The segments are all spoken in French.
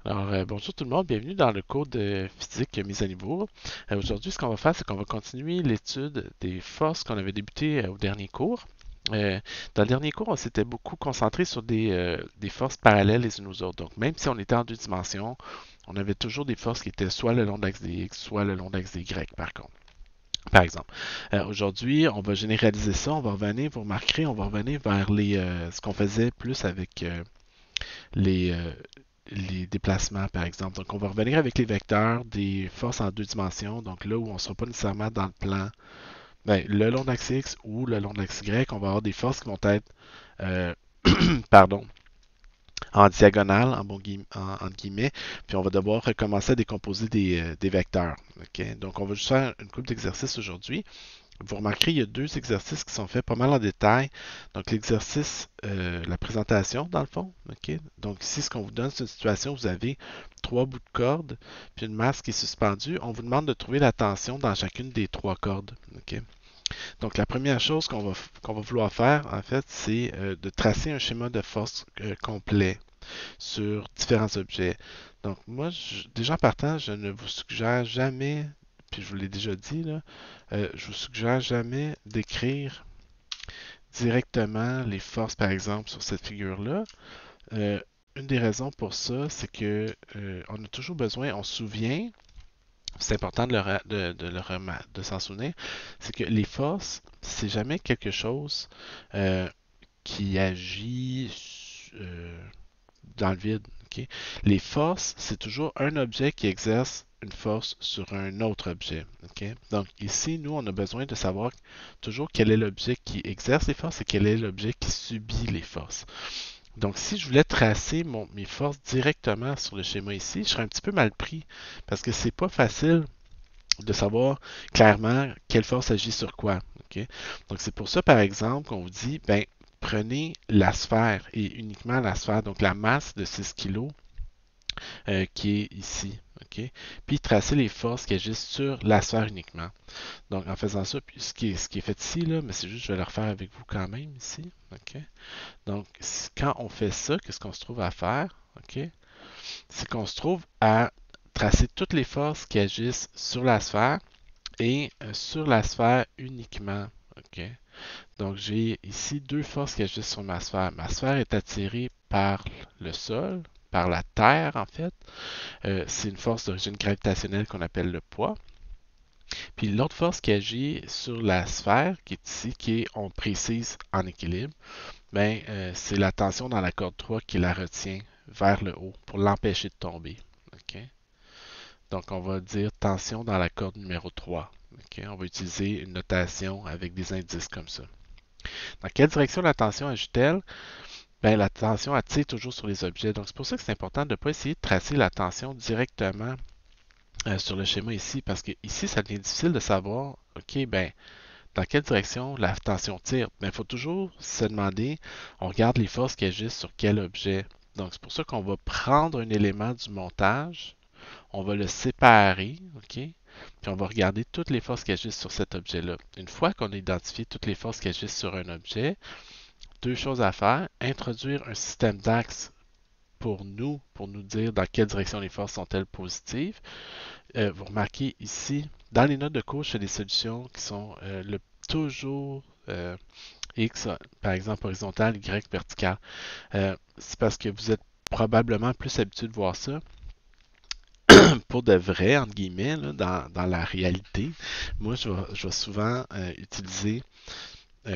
Bonjour tout le monde, bienvenue dans le cours de physique mise à niveau. Aujourd'hui, ce qu'on va faire, c'est qu'on va continuer l'étude des forces qu'on avait débuté au dernier cours. Euh, Dans le dernier cours, on s'était beaucoup concentré sur des forces parallèles les unes aux autres. Donc, même si on était en deux dimensions, on avait toujours des forces qui étaient soit le long de l'axe des X, soit le long de l'axe des Y, par contre. Par exemple. Aujourd'hui, on va généraliser ça, on va revenir, vous remarquerez, on va revenir vers ce qu'on faisait plus avec les, euh, les déplacements, par exemple. Donc, on va revenir avec les vecteurs des forces en deux dimensions. Donc, là où on ne sera pas nécessairement dans le plan, ben, le long de l'axe X ou le long de l'axe Y, on va avoir des forces qui vont être, euh, pardon, en diagonale, entre guillemets, puis on va devoir recommencer à décomposer des vecteurs. Ok? Donc, on va juste faire une couple d'exercices aujourd'hui. Vous remarquerez, il y a deux exercices qui sont faits pas mal en détail. Donc, l'exercice, la présentation, dans le fond. OK? Donc, ici, ce qu'on vous donne, c'est une situation où vous avez trois bouts de corde, puis une masse qui est suspendue. On vous demande de trouver la tension dans chacune des trois cordes. OK? Donc, la première chose qu'on va vouloir faire, en fait, c'est de tracer un schéma de force complet sur différents objets. Donc, moi, déjà en partant, je ne vous suggère jamais, puis je vous l'ai déjà dit, là, je vous suggère jamais d'écrire directement les forces, par exemple, sur cette figure-là. Euh, une des raisons pour ça, c'est que on a toujours besoin, on se souvient, c'est important de s'en souvenir, c'est que les forces, c'est jamais quelque chose euh, qui agit dans le vide. Ok? Les forces, c'est toujours un objet qui exerce une force sur un autre objet. Ok? Donc ici, nous, on a besoin de savoir toujours quel est l'objet qui exerce les forces et quel est l'objet qui subit les forces. Donc si je voulais tracer mes forces directement sur le schéma ici, je serais un petit peu mal pris parce que c'est pas facile de savoir clairement quelle force agit sur quoi. Ok? Donc c'est pour ça, par exemple, qu'on vous dit, ben, prenez la sphère et uniquement la sphère, donc la masse de 6 kg qui est ici. Ok? Puis tracez les forces qui agissent sur la sphère uniquement. Donc en faisant ça, puis ce qui est fait ici, là, mais c'est juste, je vais le refaire avec vous quand même ici. Ok? Donc quand on fait ça, qu'est-ce qu'on se trouve à faire? Ok? C'est qu'on se trouve à tracer toutes les forces qui agissent sur la sphère et sur la sphère uniquement. Ok? Donc j'ai ici deux forces qui agissent sur ma sphère. Ma sphère est attirée par le sol, par la Terre en fait. C'est une force d'origine gravitationnelle qu'on appelle le poids. Puis l'autre force qui agit sur la sphère, qui est ici, qui est, on précise, en équilibre, ben, c'est la tension dans la corde 3 qui la retient vers le haut pour l'empêcher de tomber. Ok? Donc on va dire tension dans la corde numéro 3. Ok? On va utiliser une notation avec des indices comme ça. Dans quelle direction la tension agit-elle? Ben, la tension attire toujours sur les objets. Donc c'est pour ça que c'est important de ne pas essayer de tracer la tension directement sur le schéma ici, parce que ici, ça devient difficile de savoir, OK, ben, dans quelle direction la tension tire. Ben, il faut toujours se demander, on regarde les forces qui agissent sur quel objet. Donc, c'est pour ça qu'on va prendre un élément du montage, on va le séparer, OK, puis on va regarder toutes les forces qui agissent sur cet objet-là. Une fois qu'on a identifié toutes les forces qui agissent sur un objet, deux choses à faire, introduire un système d'axes pour nous dire dans quelle direction les forces sont-elles positives. Vous remarquez ici, dans les notes de cours, je fais des solutions qui sont toujours X, par exemple horizontal, Y vertical. C'est parce que vous êtes probablement plus habitué de voir ça. Pour de vrai, entre guillemets, là, dans la réalité, moi, je vais souvent utiliser,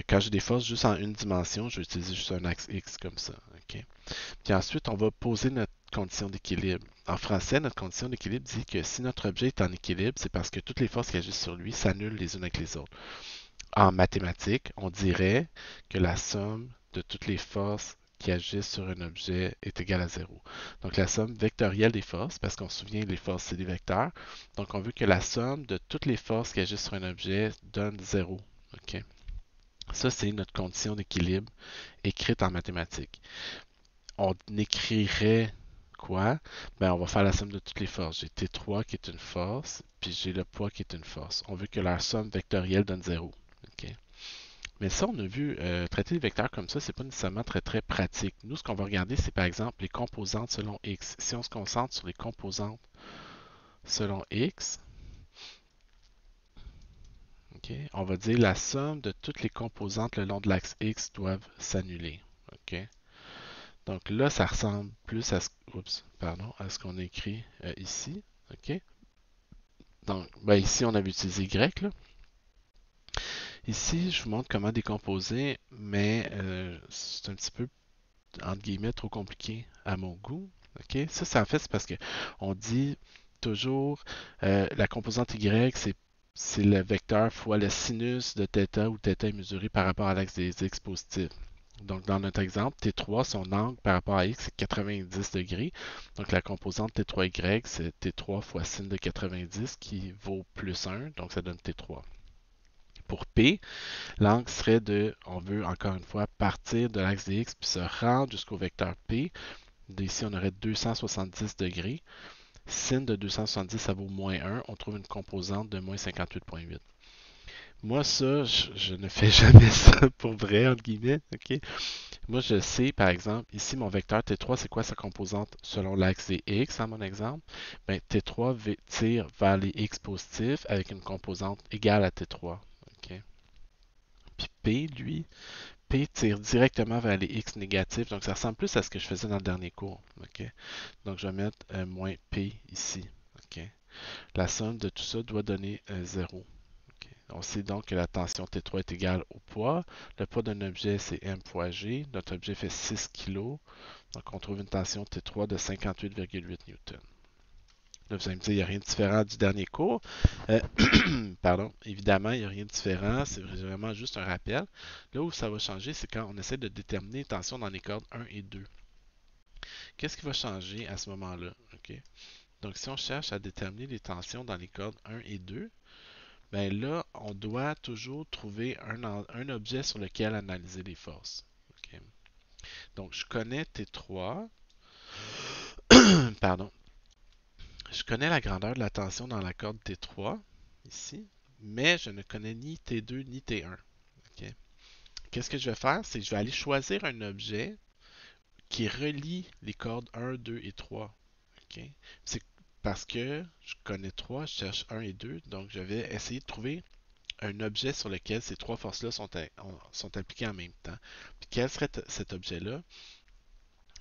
quand j'ai des forces juste en une dimension, je vais utiliser juste un axe X comme ça. Ok? Puis ensuite, on va poser notre condition d'équilibre. En français, notre condition d'équilibre dit que si notre objet est en équilibre, c'est parce que toutes les forces qui agissent sur lui s'annulent les unes avec les autres. En mathématiques, on dirait que la somme de toutes les forces qui agissent sur un objet est égale à zéro. Donc la somme vectorielle des forces, parce qu'on se souvient les forces c'est des vecteurs, donc on veut que la somme de toutes les forces qui agissent sur un objet donne zéro. Ok? Ça, c'est notre condition d'équilibre écrite en mathématiques. On écrirait quoi? Ben, on va faire la somme de toutes les forces. J'ai T3 qui est une force, puis j'ai le poids qui est une force. On veut que leur somme vectorielle donne zéro. OK? Mais ça, on a vu traiter les vecteurs comme ça, c'est pas nécessairement très très pratique. Nous, ce qu'on va regarder, c'est par exemple les composantes selon x. Si on se concentre sur les composantes selon x, ok, on va dire la somme de toutes les composantes le long de l'axe x doivent s'annuler. Ok. Donc là, ça ressemble plus à ce, oups, pardon, à ce qu'on a écrit ici. Ok. Donc, ben ici, on avait utilisé y. Là. Ici, je vous montre comment décomposer, mais c'est un petit peu, entre guillemets, trop compliqué à mon goût. Ok. Ça en fait, c'est parce que on dit toujours la composante y, c'est le vecteur fois le sinus de θ où θ est mesuré par rapport à l'axe des x positifs. Donc, dans notre exemple, T3, son angle par rapport à x, c'est 90 degrés. Donc, la composante T3y, c'est T3 fois sin de 90 qui vaut plus 1. Donc, ça donne T3. Pour P, l'angle serait de, on veut encore une fois partir de l'axe des x puis se rendre jusqu'au vecteur P. Ici, on aurait 270 degrés. Sin de 270, ça vaut moins 1. On trouve une composante de moins 58,8. Moi, ça, je ne fais jamais ça pour vrai, entre guillemets. Ok. Moi, je sais, par exemple, ici, mon vecteur T3, c'est quoi sa composante selon l'axe des x, dans mon exemple? Ben, T3 tire vers les x positifs avec une composante égale à T3. Ok. Puis P, lui, P tire directement vers les x négatifs. Donc, ça ressemble plus à ce que je faisais dans le dernier cours. Ok. Donc, je vais mettre moins P ici. Ok. La somme de tout ça doit donner 0. Okay. On sait donc que la tension T3 est égale au poids. Le poids d'un objet, c'est M fois G. Notre objet fait 6 kg. Donc, on trouve une tension T3 de 58,8 newtons. Là, vous allez me dire, il n'y a rien de différent du dernier cours. Euh, pardon, évidemment, il n'y a rien de différent. C'est vraiment juste un rappel. Là où ça va changer, c'est quand on essaie de déterminer les tensions dans les cordes 1 et 2. Qu'est-ce qui va changer à ce moment-là? Okay. Donc, si on cherche à déterminer les tensions dans les cordes 1 et 2, ben là, on doit toujours trouver un objet sur lequel analyser les forces. Okay. Donc, je connais T3. Pardon. Je connais la grandeur de la tension dans la corde T3, ici, mais je ne connais ni T2 ni T1. Okay. Qu'est-ce que je vais faire? C'est que je vais aller choisir un objet qui relie les cordes 1, 2 et 3. Okay. C'est parce que je connais 3, je cherche 1 et 2, donc je vais essayer de trouver un objet sur lequel ces trois forces-là sont appliquées en même temps. Puis quel serait cet objet-là?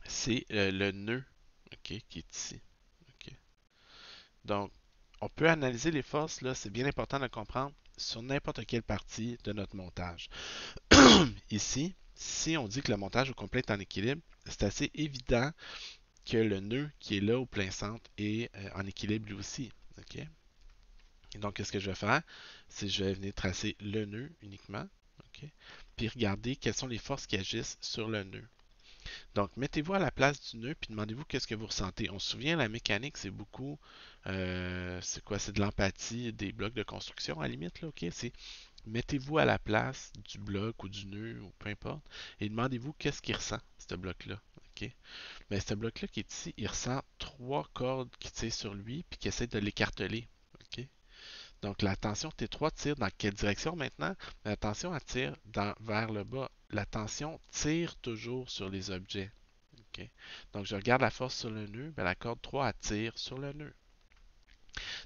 C'est le nœud okay, qui est ici. Okay. Donc, on peut analyser les forces, là, c'est bien important de comprendre, sur n'importe quelle partie de notre montage. Ici, si on dit que le montage au complet est en équilibre, c'est assez évident que le nœud qui est là au plein centre est en équilibre lui aussi. Okay? Et donc, qu'est-ce que je vais faire? C'est que je vais venir tracer le nœud uniquement. Okay? Puis regarder quelles sont les forces qui agissent sur le nœud. Donc, mettez-vous à la place du nœud puis demandez-vous qu'est-ce que vous ressentez. On se souvient, la mécanique, c'est beaucoup, c'est quoi? C'est de l'empathie des blocs de construction à la limite, là, ok? C'est mettez-vous à la place du bloc ou du nœud ou peu importe et demandez-vous qu'est-ce qu'il ressent, ce bloc-là, ok? Mais ce bloc-là qui est ici, il ressent trois cordes qui tirent sur lui puis qui essaient de l'écarteler, ok? Donc, la tension T3 tire dans quelle direction maintenant? La tension elle tire vers le bas. La tension tire toujours sur les objets. Okay? Donc, je regarde la force sur le nœud, ben, la corde 3 attire sur le nœud.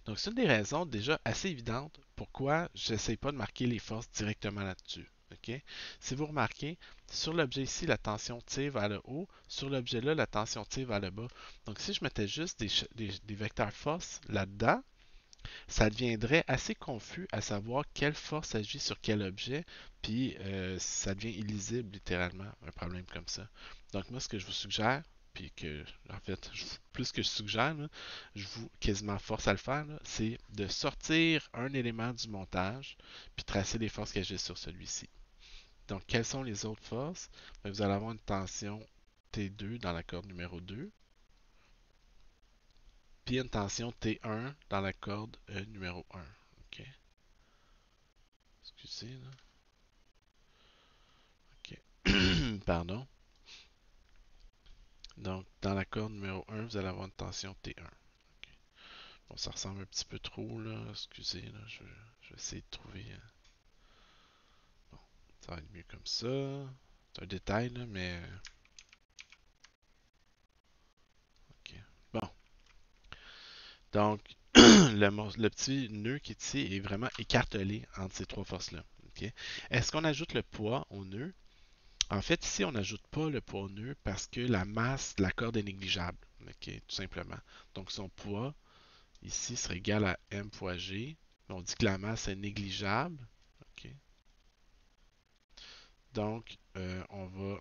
Donc, c'est une des raisons déjà assez évidentes pourquoi je n'essaie pas de marquer les forces directement là-dessus. Okay? Si vous remarquez, sur l'objet ici, la tension tire vers le haut. Sur l'objet là, la tension tire vers le bas. Donc, si je mettais juste des vecteurs force là-dedans, ça deviendrait assez confus à savoir quelle force agit sur quel objet, puis ça devient illisible littéralement, un problème comme ça. Donc moi, ce que je vous suggère, puis que, en fait, plus que je suggère, là, je vous quasiment force à le faire, c'est de sortir un élément du montage, puis tracer les forces qui agissent sur celui-ci. Donc, quelles sont les autres forces? Bien, vous allez avoir une tension T2 dans la corde numéro 2, puis une tension T1 dans la corde numéro 1. OK? Excusez, là. OK. Pardon. Donc, dans la corde numéro 1, vous allez avoir une tension T1. OK. Bon, ça ressemble un petit peu trop, là. Excusez, là. Je vais essayer de trouver. Bon. Ça va être mieux comme ça. C'est un détail, là, mais... OK. Bon. Donc, le petit nœud qui est ici est vraiment écartelé entre ces trois forces-là. OK? Est-ce qu'on ajoute le poids au nœud? En fait, ici, on n'ajoute pas le poids au nœud parce que la masse de la corde est négligeable. OK? Tout simplement. Donc, son poids, ici, serait égal à m fois g. On dit que la masse est négligeable. OK? Donc, on va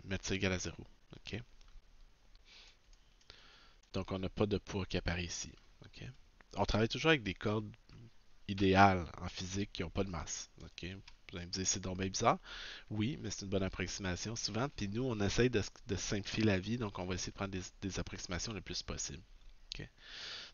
mettre ça égal à 0. OK? Donc, on n'a pas de poids qui apparaît ici. OK? On travaille toujours avec des cordes idéales en physique qui n'ont pas de masse. OK? Vous allez me dire, c'est donc bien bizarre. Oui, mais c'est une bonne approximation souvent. Puis nous, on essaye de simplifier la vie, donc on va essayer de prendre des approximations le plus possible. OK?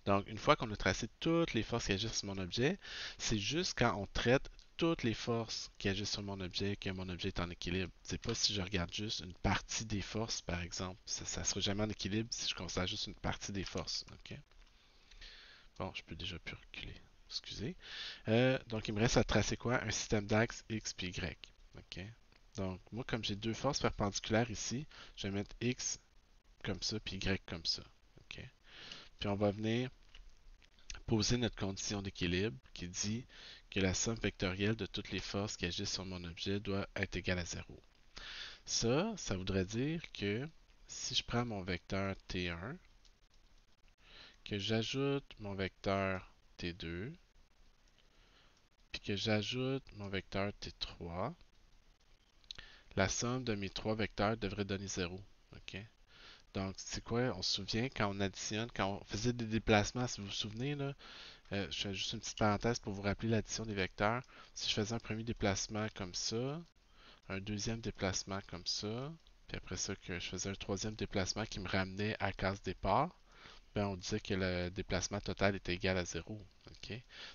Donc, une fois qu'on a tracé toutes les forces qui agissent sur mon objet, c'est juste quand on traite toutes les forces qui agissent sur mon objet que mon objet est en équilibre. C'est pas si je regarde juste une partie des forces, par exemple. Ça ne sera jamais en équilibre si je considère juste une partie des forces. OK? Bon, je peux déjà plus reculer. Excusez. Donc, il me reste à tracer quoi? Un système d'axes X puis Y. OK? Donc, moi, comme j'ai deux forces perpendiculaires ici, je vais mettre X comme ça puis Y comme ça. OK? Puis on va venir poser notre condition d'équilibre qui dit que la somme vectorielle de toutes les forces qui agissent sur mon objet doit être égale à 0. Ça voudrait dire que si je prends mon vecteur T1, que j'ajoute mon vecteur T2, puis que j'ajoute mon vecteur T3, la somme de mes trois vecteurs devrait donner 0. OK? Donc, c'est quoi? On se souvient quand on additionne, quand on faisait des déplacements, si vous vous souvenez, là, je fais juste une petite parenthèse pour vous rappeler l'addition des vecteurs. Si je faisais un premier déplacement comme ça, un deuxième déplacement comme ça, puis après ça que je faisais un troisième déplacement qui me ramenait à case départ, ben on disait que le déplacement total était égal à 0. OK?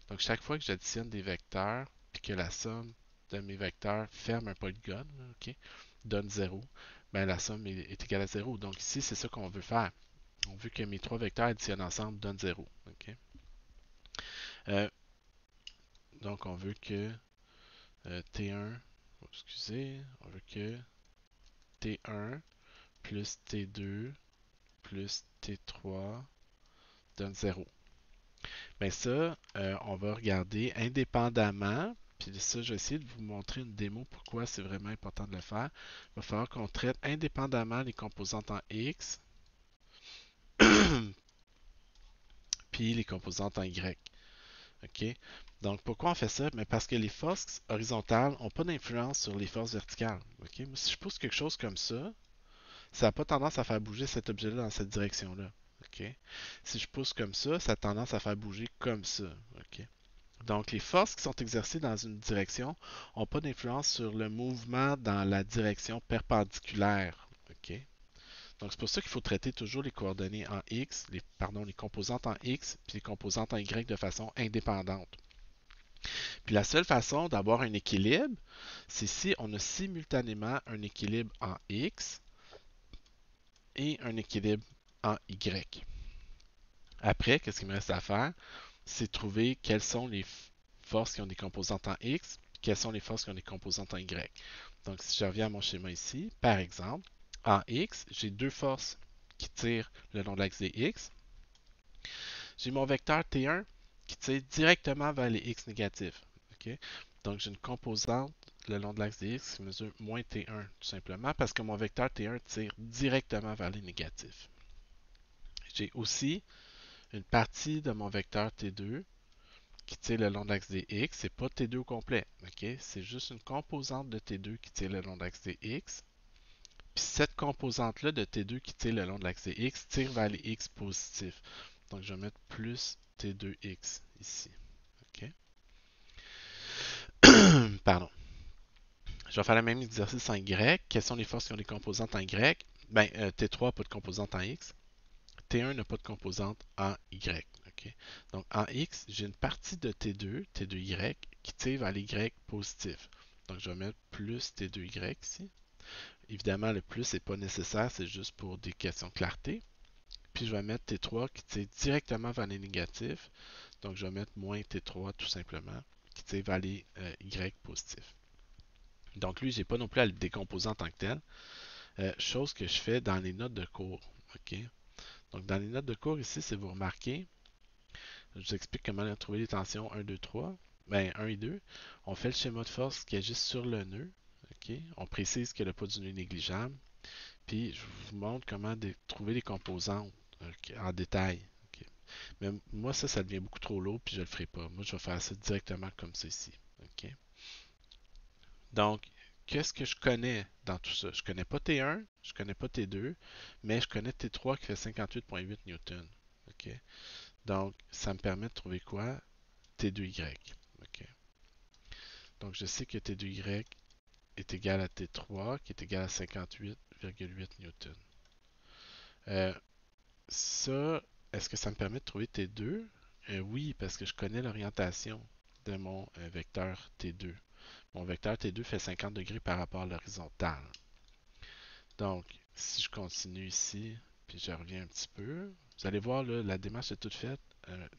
Donc chaque fois que j'additionne des vecteurs, puis que la somme de mes vecteurs ferme un polygone, OK, donne 0, ben la somme est égale à 0. Donc ici, c'est ça qu'on veut faire. On veut que mes trois vecteurs additionnés ensemble donnent 0. OK? Euh, donc on veut que T1, excusez, on veut que T1 plus T2 plus T3 donne 0. Bien ça, on va regarder indépendamment. Puis ça, je vais essayer de vous montrer une démo pourquoi c'est vraiment important de le faire. Il va falloir qu'on traite indépendamment les composantes en X puis les composantes en Y. OK? Donc pourquoi on fait ça? Mais parce que les forces horizontales n'ont pas d'influence sur les forces verticales. OK? Si je pousse quelque chose comme ça n'a pas tendance à faire bouger cet objet-là dans cette direction-là. OK? Si je pousse comme ça a tendance à faire bouger comme ça. OK? Donc, les forces qui sont exercées dans une direction n'ont pas d'influence sur le mouvement dans la direction perpendiculaire. OK? Donc, c'est pour ça qu'il faut traiter toujours les coordonnées en X, les composantes en X, puis les composantes en Y de façon indépendante. Puis la seule façon d'avoir un équilibre, c'est si on a simultanément un équilibre en X et un équilibre en Y. Après, qu'est-ce qu'il me reste à faire? C'est trouver quelles sont les forces qui ont des composantes en X, quelles sont les forces qui ont des composantes en Y. Donc, si je reviens à mon schéma ici, par exemple, en X, j'ai deux forces qui tirent le long de l'axe des X. J'ai mon vecteur T1 qui tire directement vers les X négatifs. Okay? Donc, j'ai une composante le long de l'axe des X qui mesure moins T1, tout simplement, parce que mon vecteur T1 tire directement vers les négatifs. J'ai aussi une partie de mon vecteur T2 qui tire le long de l'axe des X, c'est pas T2 au complet. Okay? C'est juste une composante de T2 qui tire le long de l'axe des X. Puis cette composante-là de T2 qui tire le long de l'axe des X tire vers les X positifs. Donc je vais mettre plus T2X ici. Okay? Pardon. Je vais faire le même exercice en Y. Quelles sont les forces qui ont des composantes en Y? Ben, T3 n'a pas de composante en X. T1 n'a pas de composante en Y. Okay? Donc en X, j'ai une partie de T2, T2Y, qui tire vers les Y positifs. Donc je vais mettre plus T2Y ici. Évidemment, le plus n'est pas nécessaire, c'est juste pour des questions de clarté. Puis je vais mettre T3 qui tire directement vers les négatifs. Donc je vais mettre moins T3 tout simplement, qui tire vers les Y positifs. Donc lui, j'ai pas non plus à le décomposer en tant que tel. Chose que je fais dans les notes de cours. OK? Donc dans les notes de cours ici, si vous remarquez, je vous explique comment trouver les tensions 1, 2, 3. Ben 1 et 2. On fait le schéma de force qui agit sur le nœud. OK? On précise que le poids du nœud est négligeable. Puis je vous montre comment trouver les composantes en détail. OK? Mais moi, ça devient beaucoup trop lourd, puis je le ferai pas. Moi, je vais faire ça directement comme ceci. OK? Donc, qu'est-ce que je connais dans tout ça? Je connais pas T1, je connais pas T2, mais je connais T3 qui fait 58,8 newtons. OK? Donc, ça me permet de trouver quoi? T2Y. OK? Donc, je sais que T2Y est égal à T3, qui est égal à 58,8 newtons. Euh, Ça, est-ce que ça me permet de trouver T2? Oui, parce que je connais l'orientation de mon vecteur T2. Mon vecteur T2 fait 50 degrés par rapport à l'horizontale. Donc, si je continue ici, puis je reviens un petit peu, vous allez voir, là, la démarche est toute faite,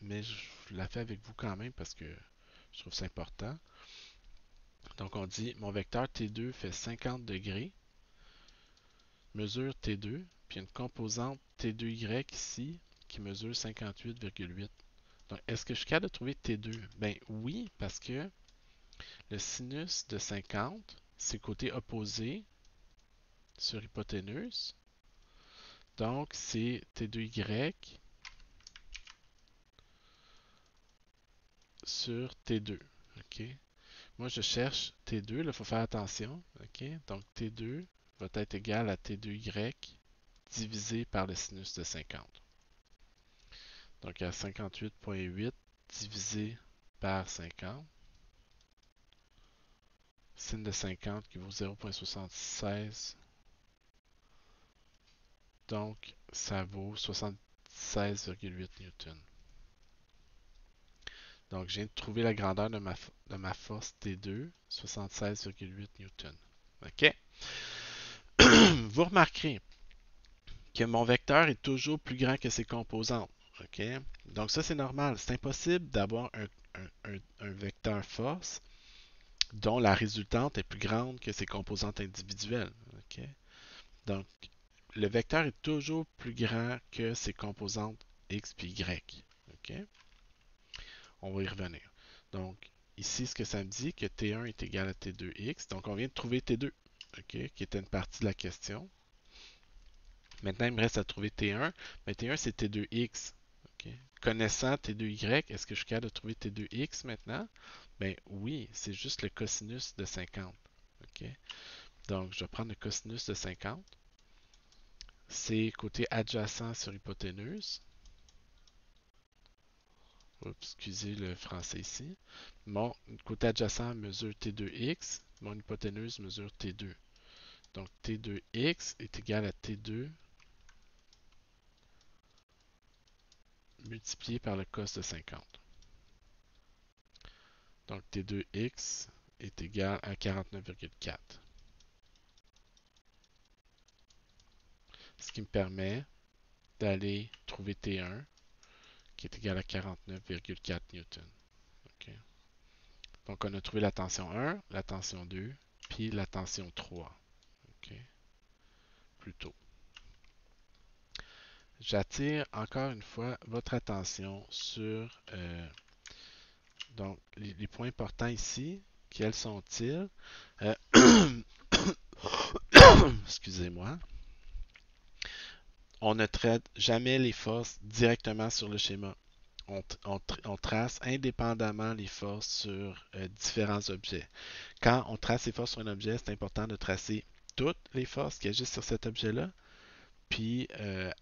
mais je la fais avec vous quand même parce que je trouve ça important. Donc, on dit, mon vecteur T2 fait 50 degrés, mesure T2, puis une composante T2Y ici qui mesure 58,8. Donc, est-ce que je suis capable de trouver T2? Ben oui, parce que le sinus de 50, c'est le côté opposé sur hypoténuse. Donc, c'est T2Y sur T2. OK? Moi, je cherche T2, il faut faire attention. OK? Donc, T2 va être égal à T2Y divisé par le sinus de 50. Donc, à 58,8 divisé par 50. Sin de 50 qui vaut 0,76. Donc, ça vaut 76,8 newtons. Donc, je viens de trouver la grandeur de ma force T2, 76,8 newtons. OK? Vous remarquerez que mon vecteur est toujours plus grand que ses composantes. OK? Donc, ça, c'est normal. C'est impossible d'avoir un vecteur force dont la résultante est plus grande que ses composantes individuelles. OK? Donc, le vecteur est toujours plus grand que ses composantes x puis y. OK? On va y revenir. Donc, ici, ce que ça me dit, que T1 est égal à T2x. Donc, on vient de trouver T2, OK, qui était une partie de la question. Maintenant, il me reste à trouver T1. Mais T1, c'est T2x. OK. Connaissant T2y, est-ce que je suis capable de trouver T2x maintenant? Ben oui, c'est juste le cosinus de 50. OK. Donc, je vais prendre le cosinus de 50. C'est côté adjacent sur hypoténuse. Oups, excusez le français ici. Mon côté adjacent mesure T2x. Mon hypoténuse mesure T2. Donc T2x est égal à T2 multiplié par le cos de 50. Donc T2x est égal à 49,4. Ce qui me permet d'aller trouver T1 qui est égal à 49,4 newtons. Okay. Donc on a trouvé la tension 1, la tension 2, puis la tension 3. Okay. Plutôt. J'attire encore une fois votre attention sur donc les points importants ici. Quels sont-ils? Euh, Excusez-moi. On ne traite jamais les forces directement sur le schéma. On trace indépendamment les forces sur différents objets. Quand on trace les forces sur un objet, c'est important de tracer toutes les forces qui agissent sur cet objet-là. Puis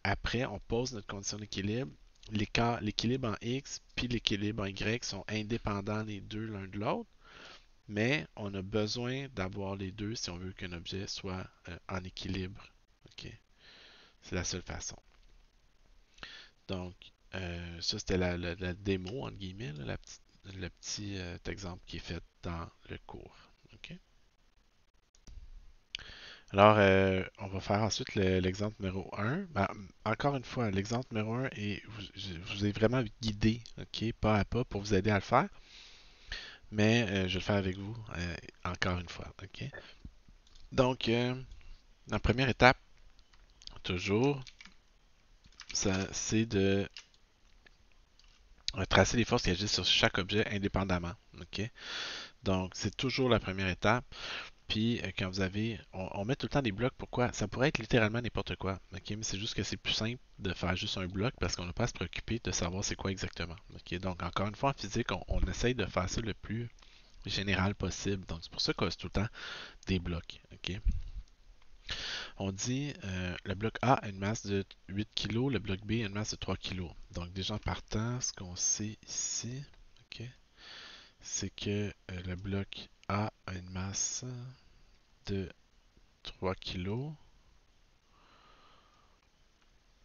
après, on pose notre condition d'équilibre. L'équilibre en X puis l'équilibre en Y sont indépendants les deux l'un de l'autre, mais on a besoin d'avoir les deux si on veut qu'un objet soit en équilibre. OK? C'est la seule façon. Donc, ça, c'était la démo, entre guillemets, là, le petit exemple qui est fait dans le cours. OK? Alors, on va faire ensuite l'exemple numéro 1. Ben, encore une fois, l'exemple numéro 1, je vous ai vraiment guidé, OK, pas à pas pour vous aider à le faire. mais je vais le faire avec vous encore une fois. OK? Donc, la première étape, toujours, c'est de tracer les forces qui agissent sur chaque objet indépendamment. OK? Donc, c'est toujours la première étape. Puis, quand vous avez, on met tout le temps des blocs. Pourquoi? Ça pourrait être littéralement n'importe quoi. OK? Mais c'est juste que c'est plus simple de faire juste un bloc parce qu'on n'a pas à se préoccuper de savoir c'est quoi exactement. OK? Donc, encore une fois, en physique, on essaye de faire ça le plus général possible. Donc, c'est pour ça qu'on a tout le temps des blocs. OK? On dit le bloc A a une masse de 8 kg, le bloc B a une masse de 3 kg. Donc déjà en partant, ce qu'on sait ici, ok, c'est que le bloc A a une masse de 3 kg.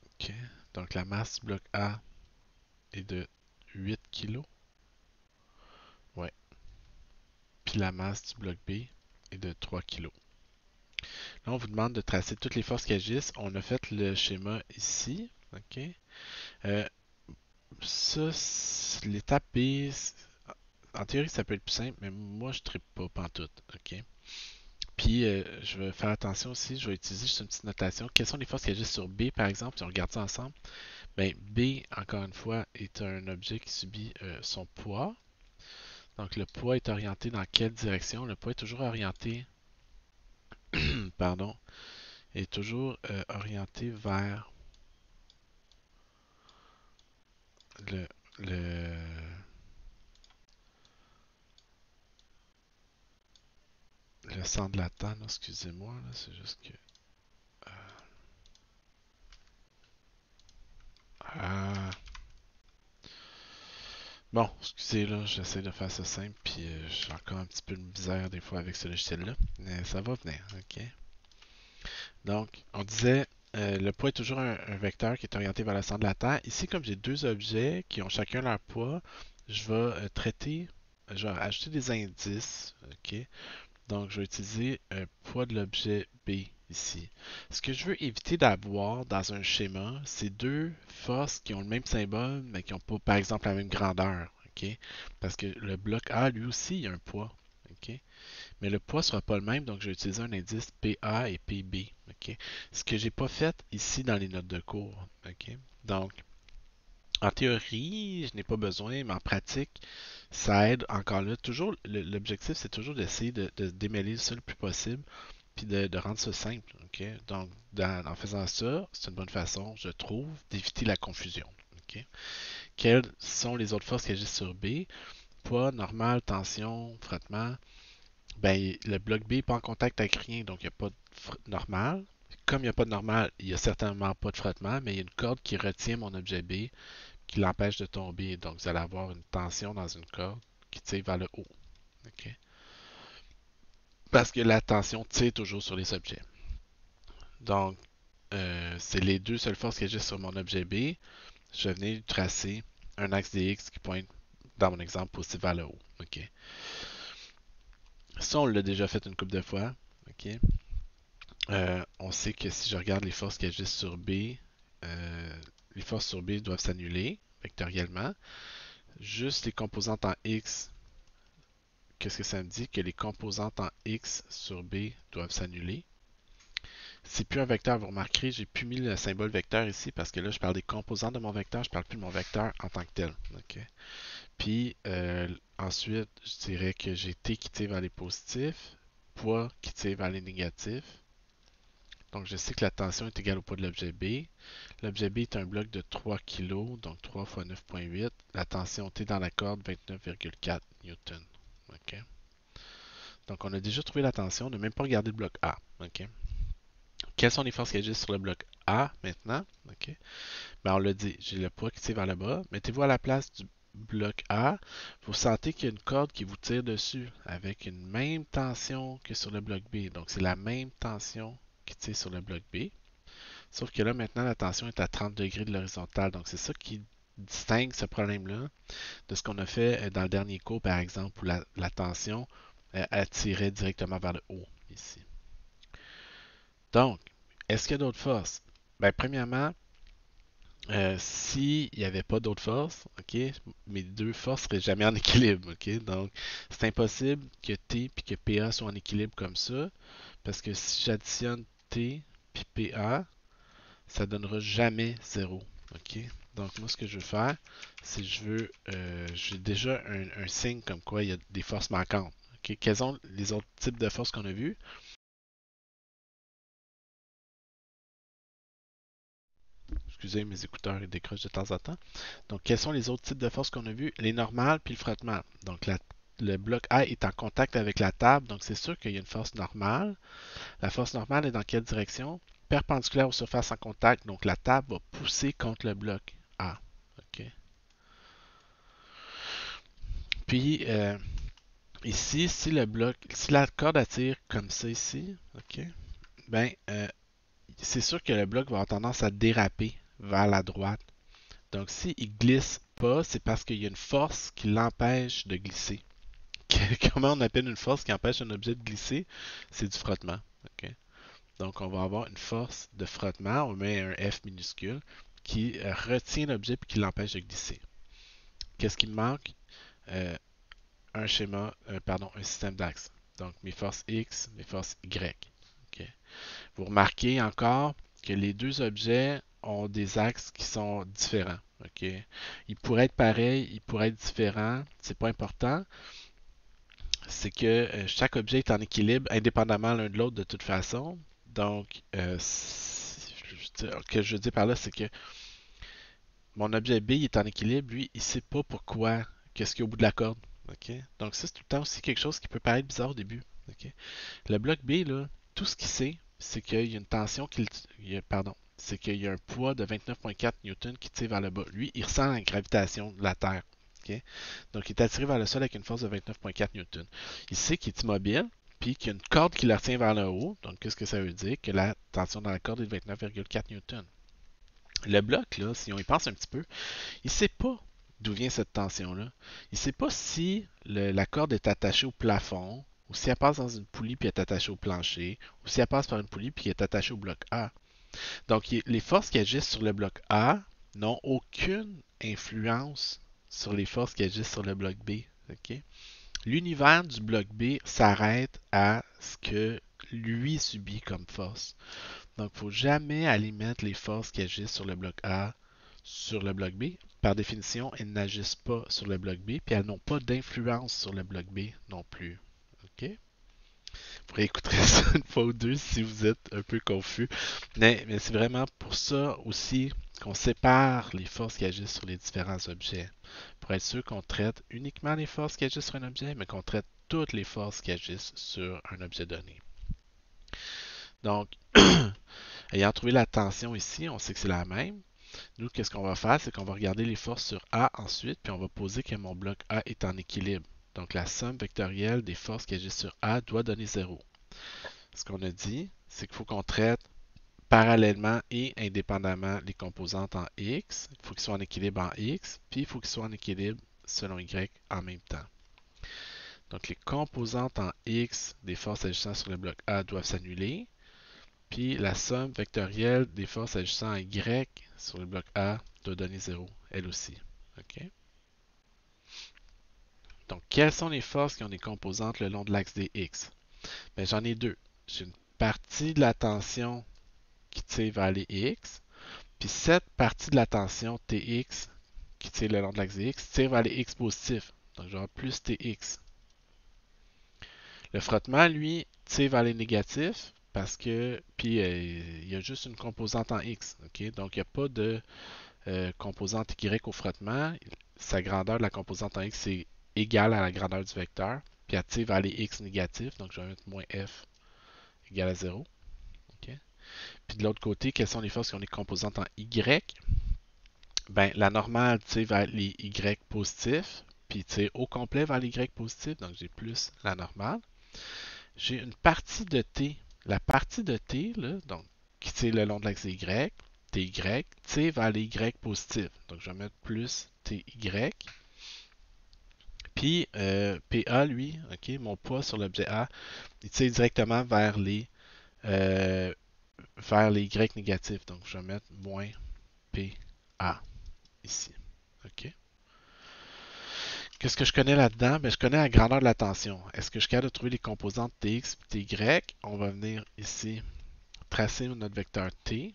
Ok. Donc la masse du bloc A est de 8 kg. Ouais. Puis la masse du bloc B est de 3 kg. Là, on vous demande de tracer toutes les forces qui agissent. On a fait le schéma ici. Ok. Euh, Ça, l'étape B, en théorie, ça peut être plus simple, mais moi, je ne trippe pas pantoute. OK? Puis, je vais faire attention aussi, je vais utiliser juste une petite notation. Quelles sont les forces qui agissent sur B, par exemple, si on regarde ça ensemble? Ben, B, encore une fois, est un objet qui subit son poids. Donc, le poids est orienté dans quelle direction? Le poids est toujours orienté, pardon, est toujours orienté vers le, le, le centre de la Terre. Non, excusez-moi, là, c'est juste que... Ah, bon, excusez là, j'essaie de faire ça simple, puis j'ai encore un petit peu de misère des fois avec ce logiciel-là, mais ça va venir, ok? Donc, on disait, le poids est toujours un vecteur qui est orienté vers le centre de la Terre. Ici, comme j'ai deux objets qui ont chacun leur poids, je vais je vais ajouter des indices, ok? Donc, je vais utiliser un poids de l'objet B ici. Ce que je veux éviter d'avoir dans un schéma, c'est deux forces qui ont le même symbole, mais qui n'ont pas, par exemple, la même grandeur. OK? Parce que le bloc A, lui aussi, il a un poids. OK? Mais le poids ne sera pas le même, donc je vais utiliser un indice PA et PB. OK? Ce que j'ai pas fait ici dans les notes de cours. OK? Donc, en théorie, je n'ai pas besoin, mais en pratique, ça aide encore là. Toujours, l'objectif, c'est toujours d'essayer de démêler ça le plus possible, puis de rendre ça simple. OK? Donc, en faisant ça, c'est une bonne façon, je trouve, d'éviter la confusion. OK? Quelles sont les autres forces qui agissent sur B? Poids, normal, tension, frottement. Ben, le bloc B n'est pas en contact avec rien, donc il n'y a pas de normal. Comme il n'y a pas de normal, il n'y a certainement pas de frottement, mais il y a une corde qui retient mon objet B qui l'empêche de tomber. Donc, vous allez avoir une tension dans une corde qui tire vers le haut. OK? Parce que la tension tire toujours sur les objets. Donc, c'est les deux seules forces qui agissent sur mon objet B. Je venais de tracer un axe DX qui pointe, dans mon exemple, positif vers le haut. OK? Ça, on l'a déjà fait une couple de fois. OK? On sait que si je regarde les forces qui agissent sur B, euh, les forces sur B doivent s'annuler vectoriellement. Juste les composantes en X, qu'est-ce que ça me dit? Que les composantes en X sur B doivent s'annuler. C'est plus un vecteur, vous remarquerez, j'ai plus mis le symbole vecteur ici parce que là, je parle des composantes de mon vecteur, je parle plus de mon vecteur en tant que tel. Okay? Puis ensuite, je dirais que j'ai T qui tire vers les positifs, poids qui tire vers les négatifs. Donc je sais que la tension est égale au poids de l'objet B. L'objet B est un bloc de 3 kg, donc 3 fois 9,8. La tension T dans la corde, 29,4 newtons. OK? Donc on a déjà trouvé la tension, on n'a même pas regardé le bloc A. OK? Quelles sont les forces qui agissent sur le bloc A maintenant? OK? Ben, on l'a dit, j'ai le poids qui tire vers le bas. Mettez-vous à la place du bloc A. Vous sentez qu'il y a une corde qui vous tire dessus avec une même tension que sur le bloc B. Donc c'est la même tension qui tire sur le bloc B. Sauf que là, maintenant, la tension est à 30 degrés de l'horizontale. Donc, c'est ça qui distingue ce problème-là de ce qu'on a fait dans le dernier cours, par exemple, où la tension attirait directement vers le haut, ici. Donc, est-ce qu'il y a d'autres forces? Ben, premièrement, S'il n'y avait pas d'autres forces, ok, mes deux forces seraient jamais en équilibre, ok. Donc, c'est impossible que T puis que PA soient en équilibre comme ça, parce que si j'additionne T puis PA, ça donnera jamais 0. OK? Donc, moi, ce que je veux faire, c'est j'ai déjà un signe comme quoi il y a des forces manquantes. OK? Quels sont les autres types de forces qu'on a vus? Excusez, mes écouteurs ils décrochent de temps en temps. Donc, quels sont les autres types de forces qu'on a vus? Les normales puis le frottement. Donc, le bloc A est en contact avec la table, donc c'est sûr qu'il y a une force normale. La force normale est dans quelle direction? Perpendiculaire aux surfaces en contact, donc la table va pousser contre le bloc A. OK? Puis, ici, si la corde attire comme ça ici, ok, ben, c'est sûr que le bloc va avoir tendance à déraper vers la droite. Donc, s'il glisse pas, c'est parce qu'il y a une force qui l'empêche de glisser. Comment on appelle une force qui empêche un objet de glisser? C'est du frottement. Ok. Donc, on va avoir une force de frottement, on met un F minuscule, qui retient l'objet et qui l'empêche de glisser. Qu'est-ce qui me manque? Euh, un système d'axes. Donc mes forces X, mes forces Y. Ok. Vous remarquez encore que les deux objets ont des axes qui sont différents. Ok. Ils pourraient être pareils, ils pourraient être différents. C'est pas important. C'est que chaque objet est en équilibre indépendamment l'un de l'autre de toute façon. Donc, ce que je veux dire par là, c'est que mon objet B est en équilibre, lui, il sait pas pourquoi, qu'est-ce qu'il y a au bout de la corde. Ok. Donc ça, c'est tout le temps aussi quelque chose qui peut paraître bizarre au début. Ok. Le bloc B, là, tout ce qu'il sait, c'est qu'il y a une tension pardon, c'est qu'il y a un poids de 29,4 newtons qui tire vers le bas. Lui, il ressent la gravitation de la Terre. Ok. Donc, il est attiré vers le sol avec une force de 29,4 newtons. Il sait qu'il est immobile, puis qu'il y a une corde qui le retient vers le haut. Donc, qu'est-ce que ça veut dire? Que la tension dans la corde est de 29,4 newtons. Le bloc, là, si on y pense un petit peu, il ne sait pas d'où vient cette tension-là. Il ne sait pas si la corde est attachée au plafond, ou si elle passe dans une poulie puis est attachée au plancher, ou si elle passe par une poulie puis est attachée au bloc A. Donc, les forces qui agissent sur le bloc A n'ont aucune influence sur les forces qui agissent sur le bloc B. Ok. L'univers du bloc B s'arrête à ce que lui subit comme force. Donc, il ne faut jamais aller mettre les forces qui agissent sur le bloc A sur le bloc B. Par définition, elles n'agissent pas sur le bloc B, puis elles n'ont pas d'influence sur le bloc B non plus. OK? Vous pourrez écouter ça une fois ou deux si vous êtes un peu confus. Mais c'est vraiment pour ça aussi qu'on sépare les forces qui agissent sur les différents objets. Pour être sûr qu'on traite uniquement les forces qui agissent sur un objet, mais qu'on traite toutes les forces qui agissent sur un objet donné. Donc, ayant trouvé la tension ici, on sait que c'est la même. Nous, qu'est-ce qu'on va faire? C'est qu'on va regarder les forces sur A ensuite, puis on va poser que mon bloc A est en équilibre. Donc la somme vectorielle des forces qui agissent sur A doit donner 0. Ce qu'on a dit, c'est qu'il faut qu'on traite parallèlement et indépendamment les composantes en X. Il faut qu'ils soient en équilibre en X, puis il faut qu'ils soient en équilibre selon Y en même temps. Donc les composantes en X des forces agissant sur le bloc A doivent s'annuler. Puis la somme vectorielle des forces agissant en Y sur le bloc A doit donner 0, elle aussi. OK? Donc, quelles sont les forces qui ont des composantes le long de l'axe des X? Ben, j'en ai deux. J'ai une partie de la tension qui tire vers les X, puis cette partie de la tension TX qui tire le long de l'axe des X tire vers les X positifs. Donc, j'aurai plus TX. Le frottement, lui, tire vers les négatifs parce que, puis il y a juste une composante en X. OK? Donc, il n'y a pas de composante Y au frottement. Sa grandeur de la composante en X est égale à la grandeur du vecteur. Puis elle tire vers les X négatifs. Donc, je vais mettre moins F égale à 0. OK? Puis de l'autre côté, quelles sont les forces qui ont des composantes en Y? Ben, la normale tire vers les Y positifs. Puis tire au complet vers les Y positifs. Donc, j'ai plus la normale. J'ai une partie de T. La partie de T, là, donc, qui tire le long de l'axe Y, TY, tire vers les Y positifs. Donc, je vais mettre plus TY. Puis, PA, lui, ok, mon poids sur l'objet A, il tire directement euh, vers les Y négatifs. Donc, je vais mettre moins PA. A, ici. OK? Qu'est-ce que je connais là-dedans? Ben, je connais la grandeur de la tension. Est-ce que je suis capable de trouver les composantes Tx et Ty? On va venir ici tracer notre vecteur T.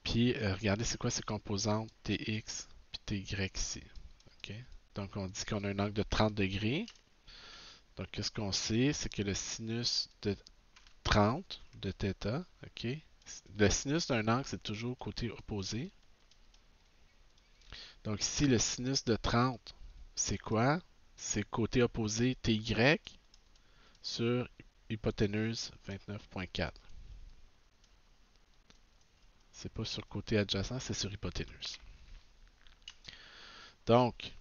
Puis, regardez c'est quoi ces composantes Tx et Ty ici. OK? Donc, on dit qu'on a un angle de 30 degrés. Donc, qu'est-ce qu'on sait? C'est que le sinus de 30 de θ, OK? Le sinus d'un angle, c'est toujours côté opposé. Donc, ici, le sinus de 30, c'est quoi? C'est côté opposé Ty sur hypoténuse 29.4. C'est pas sur côté adjacent, c'est sur hypoténuse. Donc,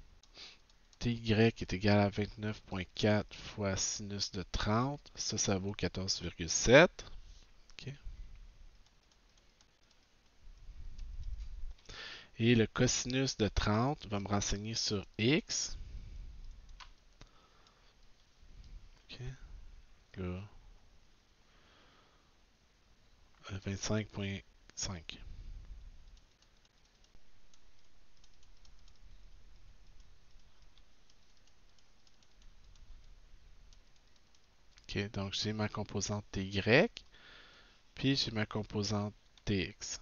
Ty est égal à 29.4 fois sinus de 30. Ça vaut 14,7. Okay. Et le cosinus de 30 va me renseigner sur x. Okay. Là, 25.5. Okay, donc j'ai ma composante Ty, puis j'ai ma composante Tx.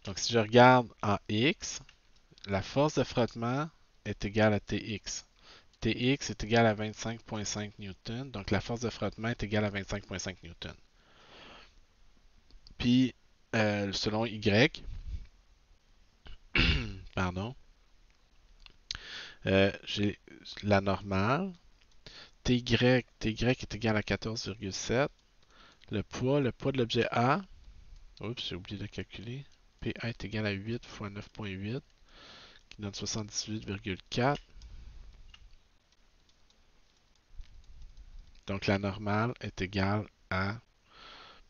Donc si je regarde en x, la force de frottement est égale à Tx. Tx est égal à 25.5 Newton, donc la force de frottement est égale à 25.5 Newton. Puis, selon Y, pardon, j'ai la normale. Ty est égal à 14,7. Le poids de l'objet A, oups, j'ai oublié de calculer. PA est égal à 8 fois 9.8, qui donne 78,4. Donc la normale est égale à,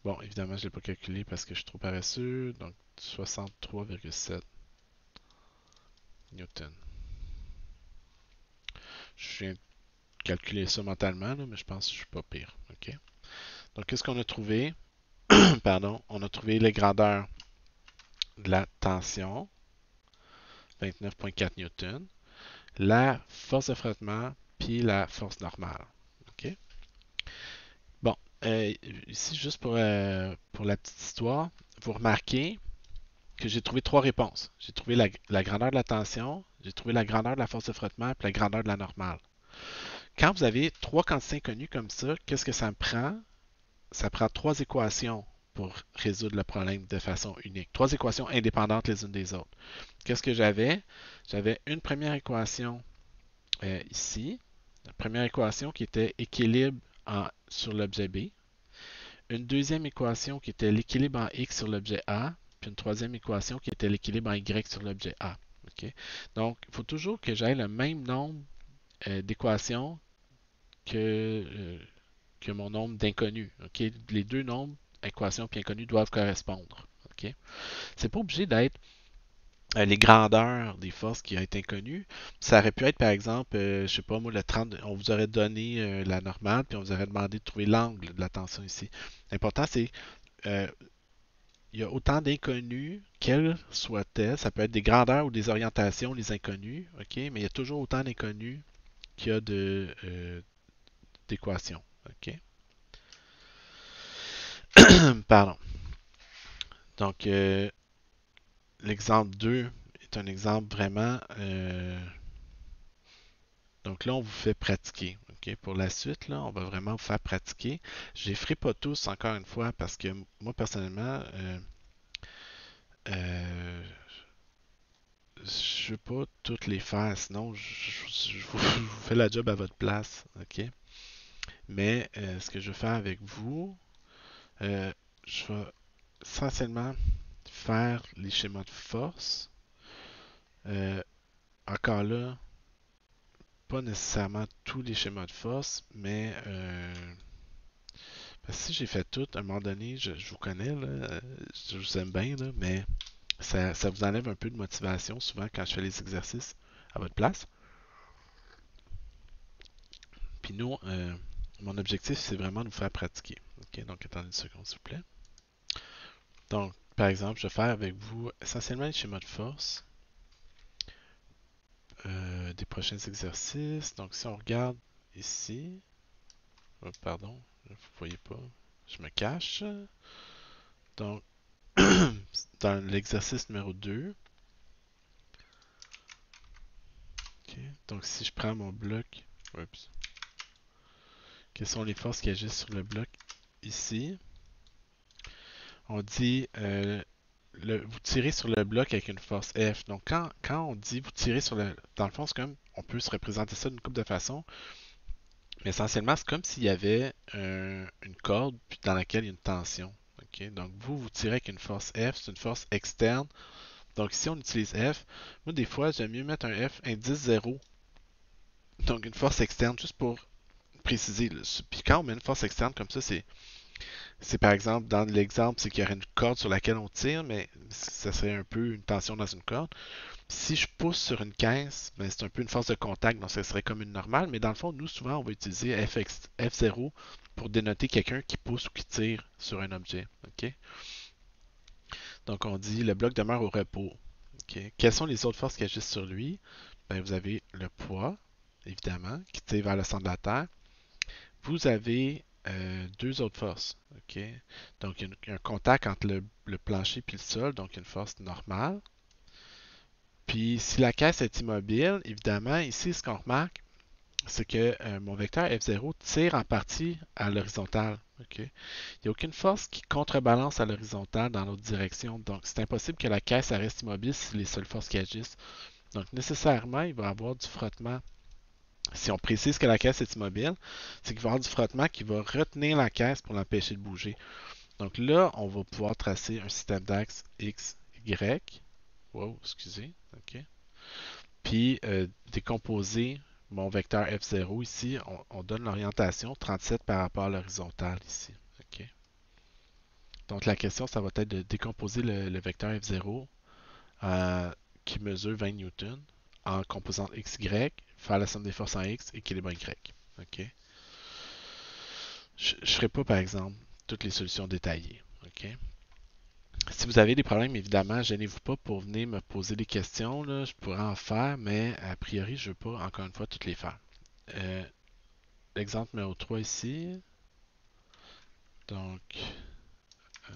bon, évidemment, je ne l'ai pas calculé parce que je suis trop paresseux, donc 63,7 Newton. Je viens de calculer ça mentalement, là, mais je pense que je suis pas pire. Okay? Donc, qu'est-ce qu'on a trouvé? Pardon, on a trouvé les grandeurs de la tension, 29.4 Newton, la force de frottement, puis la force normale. Okay? Bon, ici, juste pour la petite histoire, vous remarquez que j'ai trouvé trois réponses. J'ai trouvé la grandeur de la tension, j'ai trouvé la grandeur de la force de frottement, puis la grandeur de la normale. Quand vous avez trois quantités inconnues comme ça, qu'est-ce que ça me prend? Ça prend trois équations pour résoudre le problème de façon unique. Trois équations indépendantes les unes des autres. Qu'est-ce que j'avais? J'avais une première équation ici. La première équation qui était équilibre sur l'objet B. Une deuxième équation qui était l'équilibre en X sur l'objet A. Puis une troisième équation qui était l'équilibre en Y sur l'objet A. Okay? Donc, il faut toujours que j'aie le même nombre d'équations que mon nombre d'inconnus. Okay? Les deux nombres, équations et inconnus, doivent correspondre. Okay? C'est pas obligé d'être les grandeurs des forces qui ont été inconnues. Ça aurait pu être, par exemple, je sais pas moi, le 30, on vous aurait donné la normale, puis on vous aurait demandé de trouver l'angle de la tension ici. L'important, c'est euh, il y a autant d'inconnus, quelles soient-elles. Ça peut être des grandeurs ou des orientations, les inconnus, ok, mais il y a toujours autant d'inconnus qu'il y a d'équations. Ok? Pardon. Donc, l'exemple 2 est un exemple vraiment. Donc là, on vous fait pratiquer. Ok. Pour la suite, là, on va vraiment vous faire pratiquer. Je ne les ferai pas tous, encore une fois, parce que moi, personnellement, je ne veux pas toutes les faire, sinon je vous fais la job à votre place. Ok. Mais ce que je vais faire avec vous, euh, je vais essentiellement faire les schémas de force. Euh, Encore là, pas nécessairement tous les schémas de force, mais parce que si j'ai fait tout, à un moment donné, je vous connais, là, je vous aime bien, là, mais ça vous enlève un peu de motivation souvent quand je fais les exercices à votre place. Puis nous, mon objectif, c'est vraiment de vous faire pratiquer. Ok, donc attendez une seconde, s'il vous plaît. Donc, par exemple, je vais faire avec vous essentiellement les schémas de force des prochains exercices. Donc, si on regarde ici, oh, pardon, vous ne voyez pas, je me cache. Donc, dans l'exercice numéro 2, ok, donc si je prends mon bloc, oups, quelles sont les forces qui agissent sur le bloc ici? On dit vous tirez sur le bloc avec une force F. Donc quand on dit vous tirez sur le. Dans le fond, c'est comme on peut se représenter ça d'une couple de façons. Mais essentiellement, c'est comme s'il y avait une corde puis dans laquelle il y a une tension. Ok. Donc vous tirez avec une force F, c'est une force externe. Donc ici on utilise F. Moi des fois j'aime mieux mettre un F indice 0. Donc une force externe, juste pour préciser. Puis quand on met une force externe comme ça, c'est par exemple, dans l'exemple, c'est qu'il y aurait une corde sur laquelle on tire, mais ça serait un peu une tension dans une corde. Si je pousse sur une caisse, ben, c'est un peu une force de contact, donc ça serait comme une normale, mais dans le fond, nous, souvent, on va utiliser F0 pour dénoter quelqu'un qui pousse ou qui tire sur un objet. Ok. Donc on dit le bloc demeure au repos. Ok. Quelles sont les autres forces qui agissent sur lui? Ben, vous avez le poids, évidemment, qui tire vers le centre de la Terre. Vous avez deux autres forces. Ok. Donc, il y a un contact entre le plancher et le sol, donc une force normale. Puis, si la caisse est immobile, évidemment, ici, ce qu'on remarque, c'est que mon vecteur F0 tire en partie à l'horizontale. Ok. Il n'y a aucune force qui contrebalance à l'horizontale dans l'autre direction. Donc, c'est impossible que la caisse reste immobile si c'est les seules forces qui agissent. Donc, nécessairement, il va y avoir du frottement. Si on précise que la caisse est immobile, c'est qu'il va y avoir du frottement qui va retenir la caisse pour l'empêcher de bouger. Donc là, on va pouvoir tracer un système d'axe X, Y. Wow, excusez. OK. Puis décomposer mon vecteur F0 ici, on donne l'orientation 37 par rapport à l'horizontale ici. OK. Donc la question, ça va être de décomposer le vecteur F0 qui mesure 20 newtons en composante XY, faire la somme des forces en X, équilibre Y. OK. Je ne ferai pas, par exemple, toutes les solutions détaillées. OK. Si vous avez des problèmes, évidemment, gênez-vous pas pour venir me poser des questions. Là. Je pourrais en faire, mais a priori, je ne veux pas, encore une fois, toutes les faire. Euh, L'exemple numéro 3 ici. Donc, euh,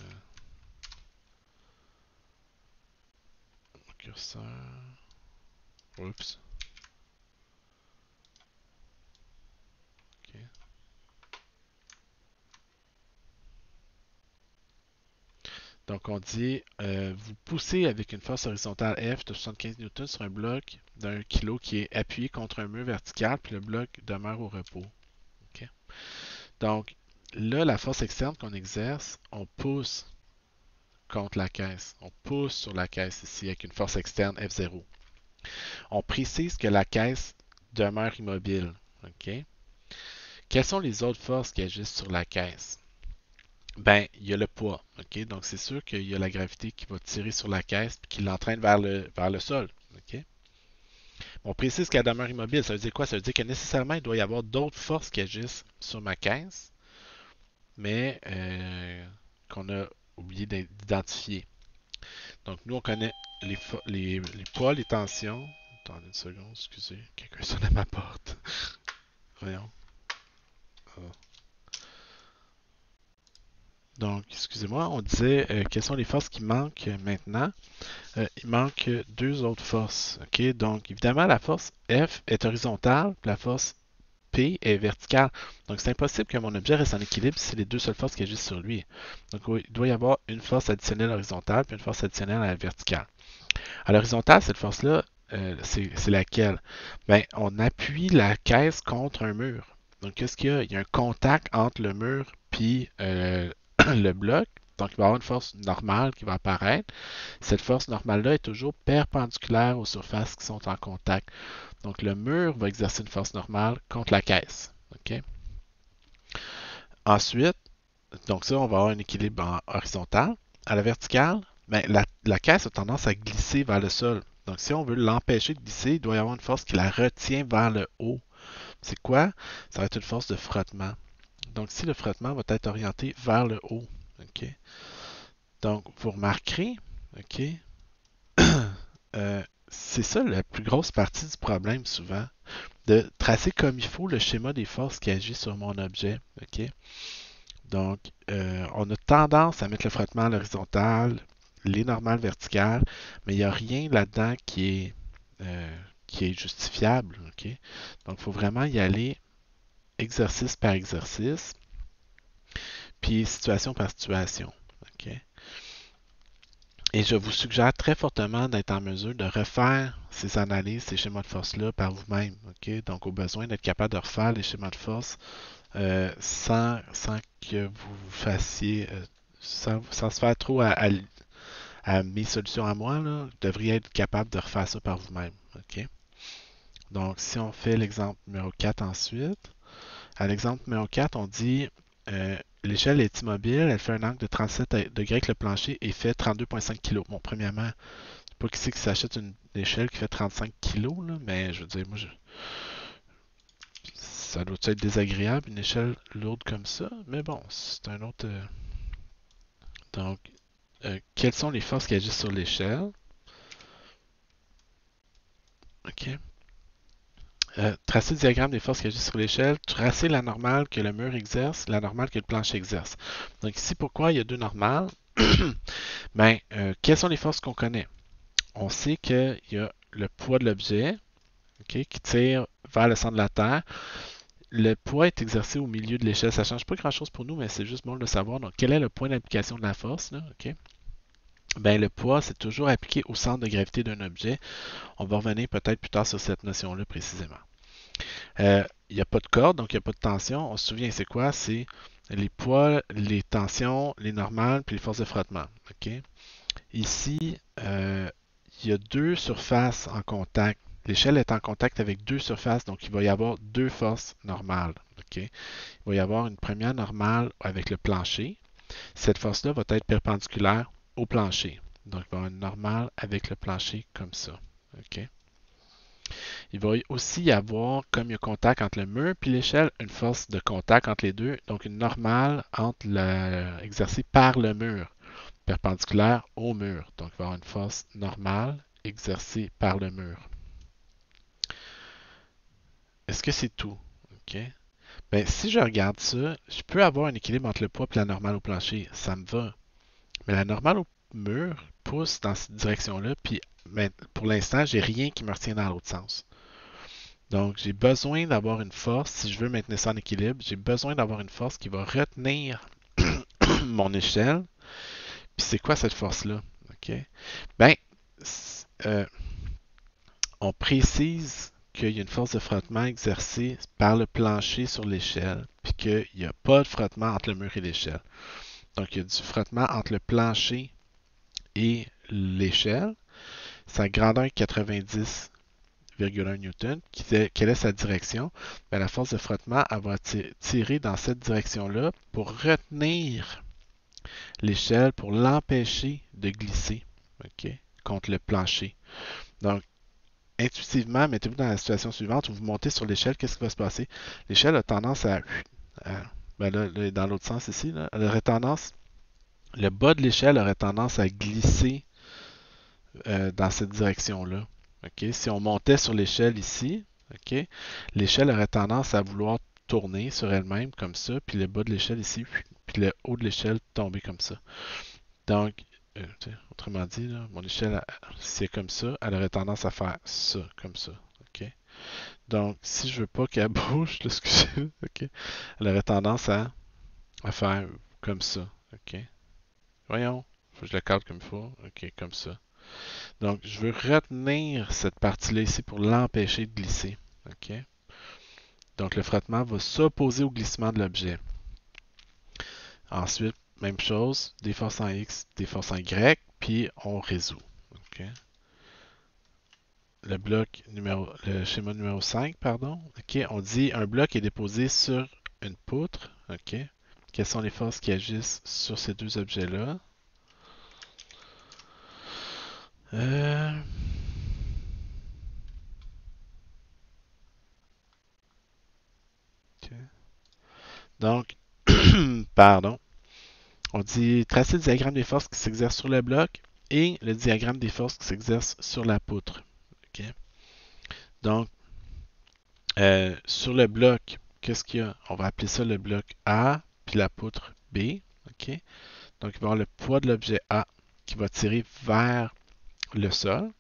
curseur. Oups. OK. Donc, on dit, vous poussez avec une force horizontale F de 75 newtons sur un bloc d'un kilo qui est appuyé contre un mur vertical, puis le bloc demeure au repos. OK. Donc, là, la force externe qu'on exerce, on pousse contre la caisse. On pousse sur la caisse ici avec une force externe F0. On précise que la caisse demeure immobile. OK? Quelles sont les autres forces qui agissent sur la caisse? Ben, il y a le poids. OK? Donc, c'est sûr qu'il y a la gravité qui va tirer sur la caisse et qui l'entraîne vers le sol. OK? On précise qu'elle demeure immobile. Ça veut dire quoi? Ça veut dire que nécessairement, il doit y avoir d'autres forces qui agissent sur ma caisse, mais qu'on a oublié d'identifier. Donc, nous, on connaît les poids, les tensions. Attendez une seconde, excusez. Quelqu'un sonne à ma porte. Voyons. Ah. Donc, excusez-moi, on disait quelles sont les forces qui manquent maintenant. Il manque deux autres forces. OK? Donc, évidemment, la force F est horizontale, puis la force P est verticale. Donc, c'est impossible que mon objet reste en équilibre si c'est les deux seules forces qui agissent sur lui. Donc, oui, il doit y avoir une force additionnelle horizontale, puis une force additionnelle à la verticale. À l'horizontale, cette force-là, c'est laquelle? Ben, on appuie la caisse contre un mur. Donc, qu'est-ce qu'il y a? Il y a un contact entre le mur puis le bloc. Donc, il va y avoir une force normale qui va apparaître. Cette force normale-là est toujours perpendiculaire aux surfaces qui sont en contact. Donc, le mur va exercer une force normale contre la caisse. OK? Ensuite, donc ça, on va avoir un équilibre en horizontal. À la verticale, ben, la caisse a tendance à glisser vers le sol. Donc, si on veut l'empêcher de glisser, il doit y avoir une force qui la retient vers le haut. C'est quoi? Ça va être une force de frottement. Donc, si le frottement va être orienté vers le haut, OK? Donc, vous remarquerez, OK, c'est ça la plus grosse partie du problème souvent, de tracer comme il faut le schéma des forces qui agissent sur mon objet. OK? Donc, on a tendance à mettre le frottement à l'horizontale, les normales verticales, mais il n'y a rien là-dedans qui est justifiable. OK? Donc, il faut vraiment y aller exercice par exercice, puis situation par situation. OK? Et je vous suggère très fortement d'être en mesure de refaire ces analyses, ces schémas de force-là par vous-même. OK? Donc, au besoin d'être capable de refaire les schémas de force sans que vous fassiez, sans se faire trop à mes solutions à moi, là, vous devriez être capable de refaire ça par vous-même. OK? Donc, si on fait l'exemple numéro 4 ensuite, à l'exemple numéro 4, on dit l'échelle est immobile, elle fait un angle de 37 degrés avec le plancher et fait 32,5 kg. Bon, premièrement, c'est pas qui c'est qui s'achète une échelle qui fait 35 kg, là, mais je veux dire, ça doit être désagréable, une échelle lourde comme ça, mais bon, c'est un autre. Donc, quelles sont les forces qui agissent sur l'échelle? OK. Tracer le diagramme des forces qui agissent sur l'échelle, tracer la normale que le mur exerce, la normale que le plancher exerce. Donc ici, pourquoi il y a deux normales? Ben, quelles sont les forces qu'on connaît? On sait qu'il y a le poids de l'objet, OK, qui tire vers le centre de la Terre. Le poids est exercé au milieu de l'échelle. Ça ne change pas grand-chose pour nous, mais c'est juste bon de le savoir. Donc, quel est le point d'application de la force? Là? OK? Ben, le poids, c'est toujours appliqué au centre de gravité d'un objet. On va revenir peut-être plus tard sur cette notion-là précisément. Il n'y a pas de corde, donc il n'y a pas de tension. On se souvient, c'est quoi? C'est les poids, les tensions, les normales, puis les forces de frottement. OK? Ici, il y a deux surfaces en contact. L'échelle est en contact avec deux surfaces, donc il va y avoir deux forces normales. OK? Il va y avoir une première normale avec le plancher. Cette force-là va être perpendiculaire au plancher. Donc, il va y avoir une normale avec le plancher comme ça. OK? Il va aussi y avoir, comme il y a contact entre le mur et l'échelle, une force de contact entre les deux, donc une normale exercée par le mur, perpendiculaire au mur. Donc, il va y avoir une force normale exercée par le mur. Est-ce que c'est tout? OK? Ben, si je regarde ça, je peux avoir un équilibre entre le poids et la normale au plancher. Ça me va. Mais la normale au mur pousse dans cette direction-là, puis ben, pour l'instant, j'ai rien qui me retient dans l'autre sens. Donc, j'ai besoin d'avoir une force, si je veux maintenir ça en équilibre, j'ai besoin d'avoir une force qui va retenir mon échelle. Puis c'est quoi cette force-là? OK? Ben, euh, on précise qu'il y a une force de frottement exercée par le plancher sur l'échelle, puis qu'il n'y a pas de frottement entre le mur et l'échelle. Donc, il y a du frottement entre le plancher et l'échelle. Sa grandeur est 90,1 newton. Quelle est sa direction? Bien, la force de frottement, elle va tirer dans cette direction-là pour retenir l'échelle, pour l'empêcher de glisser, OK, contre le plancher. Donc, intuitivement, mettez-vous dans la situation suivante où vous montez sur l'échelle, qu'est-ce qui va se passer? L'échelle a tendance ben là, dans l'autre sens ici, là, elle aurait tendance, le bas de l'échelle aurait tendance à glisser dans cette direction-là. OK? Si on montait sur l'échelle ici, OK, l'échelle aurait tendance à vouloir tourner sur elle-même comme ça, puis le bas de l'échelle ici, puis le haut de l'échelle tomber comme ça. Donc, autrement dit, là, mon échelle, si c'est comme ça, elle aurait tendance à faire ça, comme ça. OK? Donc, si je veux pas qu'elle bouge, là, excusez, OK, elle aurait tendance à faire comme ça. OK? Voyons, faut que je le cadre comme il faut. OK, comme ça. Donc, je veux retenir cette partie-là ici pour l'empêcher de glisser. OK? Donc, le frottement va s'opposer au glissement de l'objet. Ensuite, même chose, des forces en X, des forces en Y, puis on résout. OK? Le schéma numéro 5, pardon. OK, on dit un bloc est déposé sur une poutre. OK? Quelles sont les forces qui agissent sur ces deux objets-là? Euh, OK. Donc, pardon. On dit tracer le diagramme des forces qui s'exercent sur le bloc et le diagramme des forces qui s'exercent sur la poutre. OK? Donc, sur le bloc, qu'est-ce qu'il y a? On va appeler ça le bloc A, puis la poutre B. OK? Donc, il va y avoir le poids de l'objet A qui va tirer vers le sol.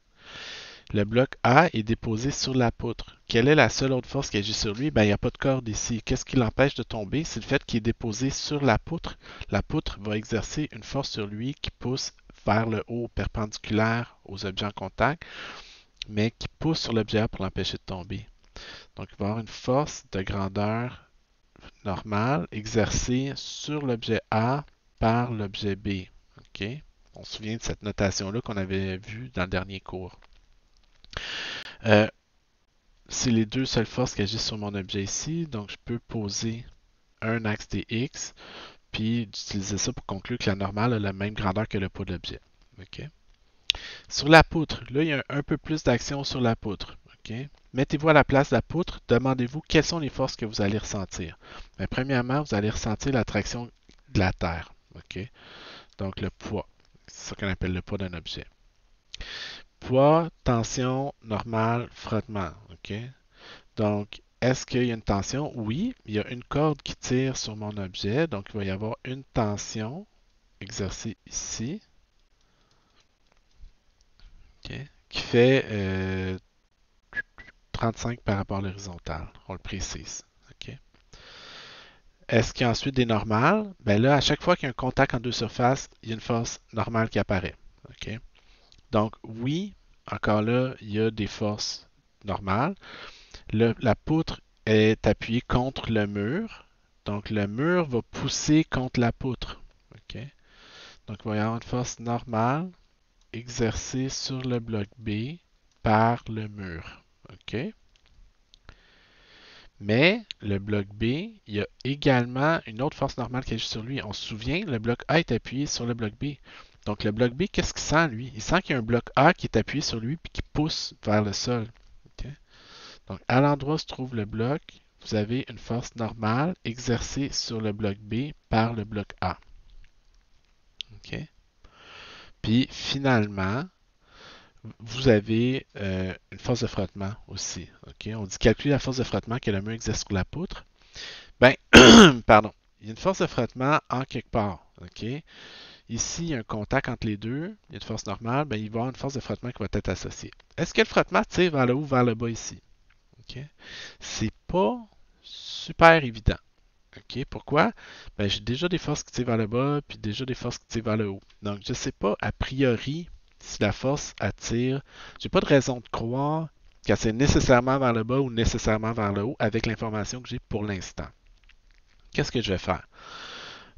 Le bloc A est déposé sur la poutre. Quelle est la seule autre force qui agit sur lui? Ben, il n'y a pas de corde ici. Qu'est-ce qui l'empêche de tomber? C'est le fait qu'il est déposé sur la poutre. La poutre va exercer une force sur lui qui pousse vers le haut perpendiculaire aux objets en contact, mais qui pousse sur l'objet A pour l'empêcher de tomber. Donc, il va y avoir une force de grandeur normale exercée sur l'objet A par l'objet B. OK? On se souvient de cette notation-là qu'on avait vue dans le dernier cours. C'est les deux seules forces qui agissent sur mon objet ici, donc je peux poser un axe dx, puis utiliser ça pour conclure que la normale a la même grandeur que le poids de l'objet. OK? Sur la poutre, là, il y a un peu plus d'action sur la poutre. OK? Mettez-vous à la place de la poutre, demandez-vous quelles sont les forces que vous allez ressentir. Mais premièrement, vous allez ressentir l'attraction de la Terre. OK? Donc le poids. C'est ça qu'on appelle le poids d'un objet. Poids, tension, normale, frottement. OK? Donc, est-ce qu'il y a une tension? Oui, il y a une corde qui tire sur mon objet. Donc, il va y avoir une tension exercée ici. OK, qui fait 35 par rapport à l'horizontale. On le précise. OK. Est-ce qu'il y a ensuite des normales? Ben là, à chaque fois qu'il y a un contact en deux surfaces, il y a une force normale qui apparaît. OK. Donc, oui, encore là, il y a des forces normales. La poutre est appuyée contre le mur. Donc, le mur va pousser contre la poutre. OK. Donc, il va y avoir une force normale exercée sur le bloc B par le mur. OK. Mais le bloc B, il y a également une autre force normale qui agit sur lui. On se souvient, le bloc A est appuyé sur le bloc B. Donc, le bloc B, qu'est-ce qu'il sent, lui? Il sent qu'il y a un bloc A qui est appuyé sur lui et qui pousse vers le sol. OK. Donc, à l'endroit où se trouve le bloc, vous avez une force normale exercée sur le bloc B par le bloc A. OK. Puis, finalement, vous avez une force de frottement aussi. OK. On dit calculer la force de frottement que le mur exerce sur la poutre. Ben, pardon. Il y a une force de frottement en quelque part. OK. Ici, il y a un contact entre les deux. Il y a une force normale. Ben, il va y avoir une force de frottement qui va être associée. Est-ce que le frottement tire vers le haut ou vers le bas ici? OK. C'est pas super évident. OK. Pourquoi? Ben, j'ai déjà des forces qui tirent vers le bas, puis déjà des forces qui tirent vers le haut. Donc, je ne sais pas a priori si la force attire. J'ai pas de raison de croire qu'elle tire nécessairement vers le bas ou nécessairement vers le haut avec l'information que j'ai pour l'instant. Qu'est-ce que je vais faire?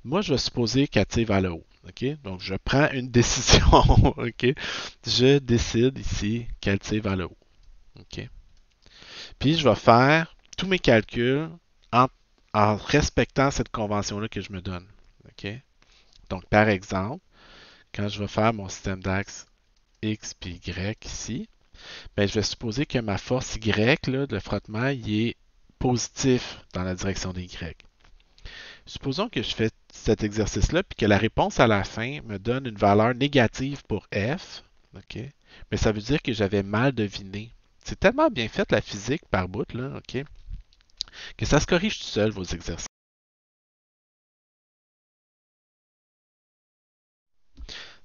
Moi, je vais supposer qu'elle tire vers le haut. OK? Donc, je prends une décision. OK? Je décide ici qu'elle tire vers le haut. OK? Puis, je vais faire tous mes calculs en, en respectant cette convention-là que je me donne. OK? Donc, par exemple, quand je vais faire mon système d'axe X puis Y ici, ben, je vais supposer que ma force Y, là, de frottement, il est positif dans la direction des Y. Supposons que je fais cet exercice-là puis que la réponse à la fin me donne une valeur négative pour F. OK? Mais ça veut dire que j'avais mal deviné. C'est tellement bien fait la physique par bout, là, OK? Que ça se corrige tout seul, vos exercices.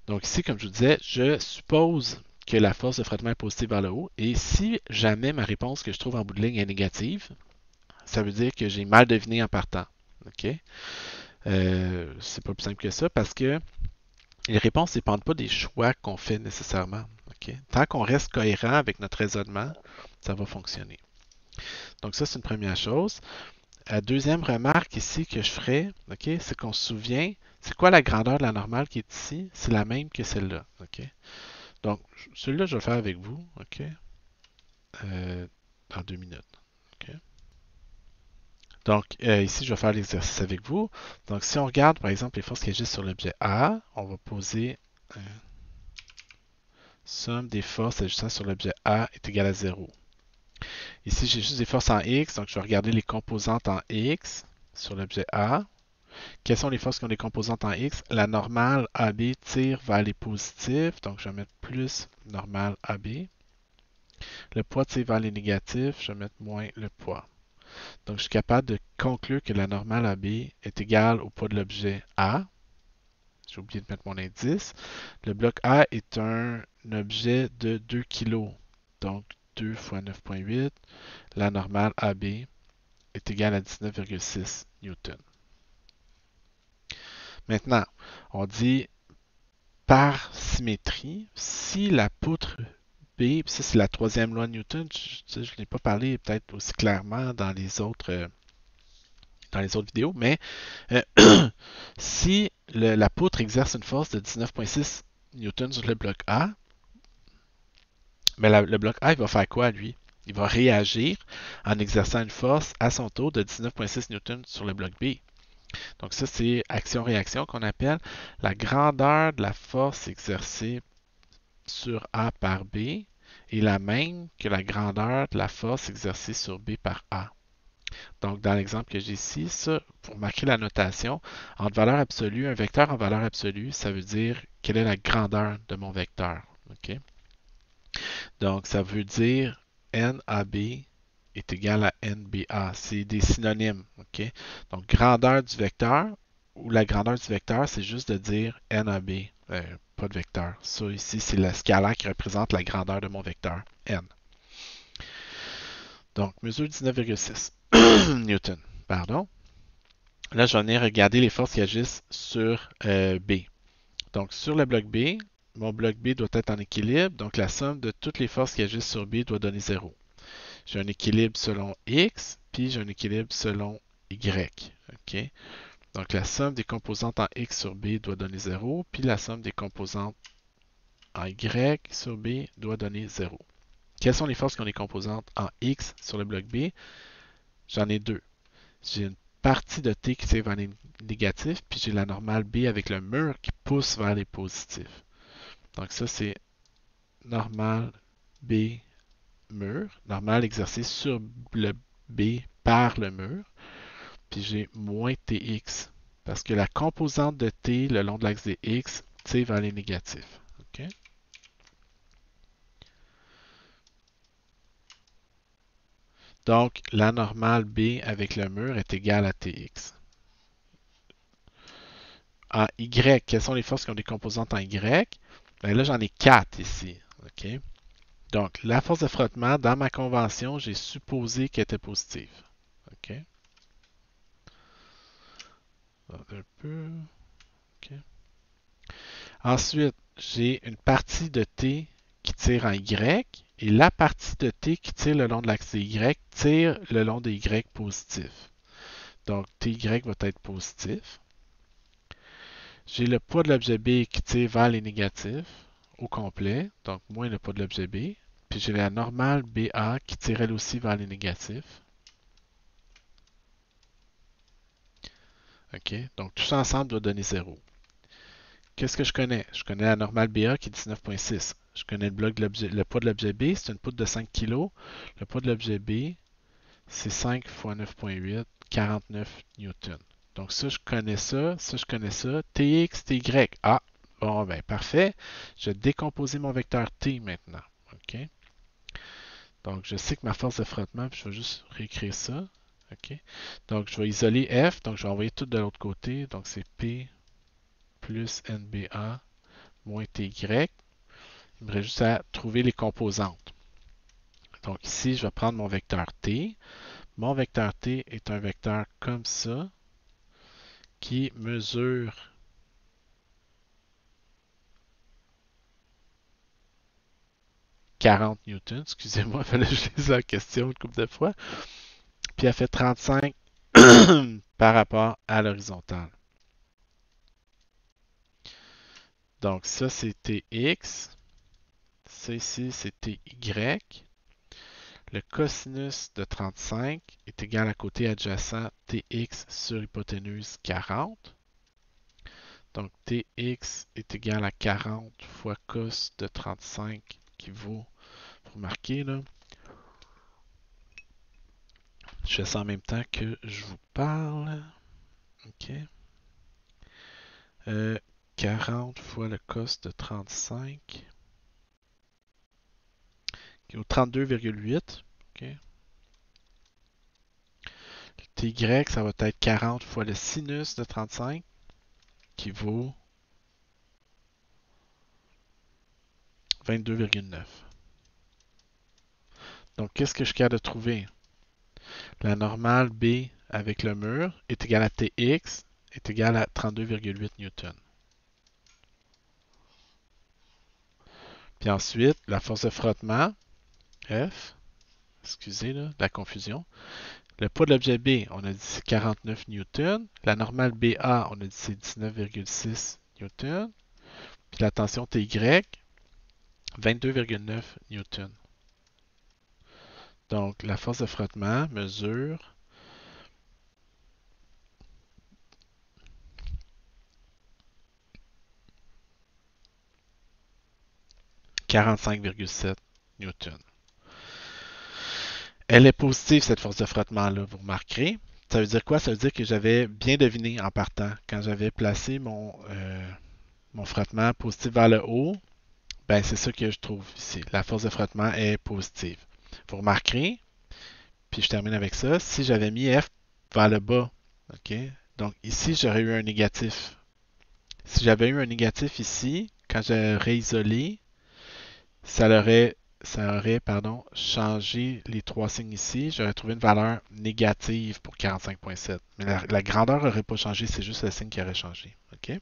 Donc ici, comme je vous disais, je suppose que la force de frottement est positive vers le haut. Et si jamais ma réponse que je trouve en bout de ligne est négative, ça veut dire que j'ai mal deviné en partant. OK? C'est pas plus simple que ça parce que les réponses ne dépendent pas des choix qu'on fait nécessairement. Okay? Tant qu'on reste cohérent avec notre raisonnement, ça va fonctionner. Donc ça, c'est une première chose. La deuxième remarque ici que je ferai, okay, c'est qu'on se souvient, c'est quoi la grandeur de la normale qui est ici? C'est la même que celle-là. Okay? Donc, celui-là, je vais le faire avec vous. Okay? Dans 2 minutes. Okay? Donc, ici, je vais faire l'exercice avec vous. Donc, si on regarde, par exemple, les forces qui agissent sur l'objet A, on va poser somme des forces agissant sur l'objet A est égale à 0. Ici, j'ai juste des forces en X, donc je vais regarder les composantes en X sur l'objet A. Quelles sont les forces qui ont des composantes en X? La normale AB tire vers les positifs, donc je vais mettre plus normale AB. Le poids tire vers les négatifs, je vais mettre moins le poids. Donc je suis capable de conclure que la normale AB est égale au poids de l'objet A. J'ai oublié de mettre mon indice. Le bloc A est un objet de 2 kg, donc 2 fois 9,8. La normale AB est égale à 19,6 newtons. Maintenant, on dit par symétrie, si la poutre B, ça c'est la troisième loi de Newton, je n'ai pas parlé peut-être aussi clairement dans les autres vidéos, mais si la poutre exerce une force de 19,6 newtons sur le bloc A, mais le bloc A, il va faire quoi, lui? Il va réagir en exerçant une force à son tour de 19,6 newtons sur le bloc B. Donc ça, c'est action-réaction qu'on appelle. La grandeur de la force exercée sur A par B est la même que la grandeur de la force exercée sur B par A. Donc, dans l'exemple que j'ai ici, ça, pour marquer la notation, entre valeur absolue, un vecteur en valeur absolue, ça veut dire quelle est la grandeur de mon vecteur. Okay? Donc, ça veut dire NAB est égal à NBA. C'est des synonymes. Okay? Donc, grandeur du vecteur, ou la grandeur du vecteur, c'est juste de dire NAB, pas de vecteur. Ça ici, c'est le scalaire qui représente la grandeur de mon vecteur, N. Donc, mesure 19,6 newton. Pardon. Là, j'en ai regardé les forces qui agissent sur B. Donc, sur le bloc B, mon bloc B doit être en équilibre. Donc, la somme de toutes les forces qui agissent sur B doit donner 0. J'ai un équilibre selon X, puis j'ai un équilibre selon Y. Okay? Donc, la somme des composantes en X sur B doit donner 0, puis la somme des composantes en Y sur B doit donner 0. Quelles sont les forces qui ont des composantes en X sur le bloc B? J'en ai deux. J'ai une partie de T qui tire vers les négatifs, puis j'ai la normale B avec le mur qui pousse vers les positifs. Donc ça, c'est normale B mur, normale exercée sur le B par le mur, puis j'ai moins TX, parce que la composante de T le long de l'axe des X tire vers les négatifs. Okay? Donc, la normale B avec le mur est égale à TX. En Y, quelles sont les forces qui ont des composantes en Y? Bien là, j'en ai 4 ici. Okay? Donc, la force de frottement, dans ma convention, j'ai supposé qu'elle était positive. Okay? Un peu. Okay. Ensuite, j'ai une partie de T qui tire en Y et la partie de T qui tire le long de l'axe Y tire le long des Y positifs. Donc, TY va être positif. J'ai le poids de l'objet B qui tire vers les négatifs au complet, donc moins le poids de l'objet B. Puis j'ai la normale BA qui tire elle aussi vers les négatifs. OK? Donc tout ça ensemble doit donner 0. Qu'est-ce que je connais? Je connais la normale BA qui est 19,6. Je connais le poids de l'objet B, c'est une poutre de 5 kg. Le poids de l'objet B, c'est 5 fois 9,8, 49 newtons. Donc ça, je connais ça. Ça, je connais ça. TX, TY. Ah, bon, ben parfait. Je vais décomposer mon vecteur T maintenant. OK? Donc, je sais que ma force de frottement, puis je vais juste réécrire ça. OK? Donc, je vais isoler F. Donc, je vais envoyer tout de l'autre côté. Donc, c'est P plus NBA moins TY. Il me reste juste à trouver les composantes. Donc, ici, je vais prendre mon vecteur T. Mon vecteur T est un vecteur comme ça qui mesure 40 newtons. Excusez-moi, il fallait que je lise la question une couple de fois. Puis elle fait 35 par rapport à l'horizontale. Donc ça, c'est TX. Ça ici, c'est TY. Le cosinus de 35 est égal à côté adjacent TX sur hypoténuse 40. Donc TX est égal à 40 fois cos de 35 qui vaut, pour marquer là, je fais ça en même temps que je vous parle. OK. Euh, 40 fois le cos de 35. Au 32,8. OK. Ty, ça va être 40 fois le sinus de 35, qui vaut 22,9. Donc, qu'est-ce que je suis capable de trouver? La normale B avec le mur est égale à Tx est égale à 32,8 newtons. Puis ensuite, la force de frottement, F, excusez là, la confusion. Le poids de l'objet B, on a dit c'est 49 newtons. La normale BA, on a dit c'est 19,6 newtons. Puis la tension TY, 22,9 newtons. Donc, la force de frottement mesure 45,7 newtons. Elle est positive, cette force de frottement-là, vous remarquerez. Ça veut dire quoi? Ça veut dire que j'avais bien deviné en partant. Quand j'avais placé mon frottement positif vers le haut, ben c'est ça que je trouve ici. La force de frottement est positive. Vous remarquerez, puis je termine avec ça, si j'avais mis F vers le bas, OK? Donc ici, j'aurais eu un négatif. Si j'avais eu un négatif ici, quand j'aurais isolé, ça aurait changé les trois signes ici. J'aurais trouvé une valeur négative pour 45,7. Mais la grandeur n'aurait pas changé, c'est juste le signe qui aurait changé. OK?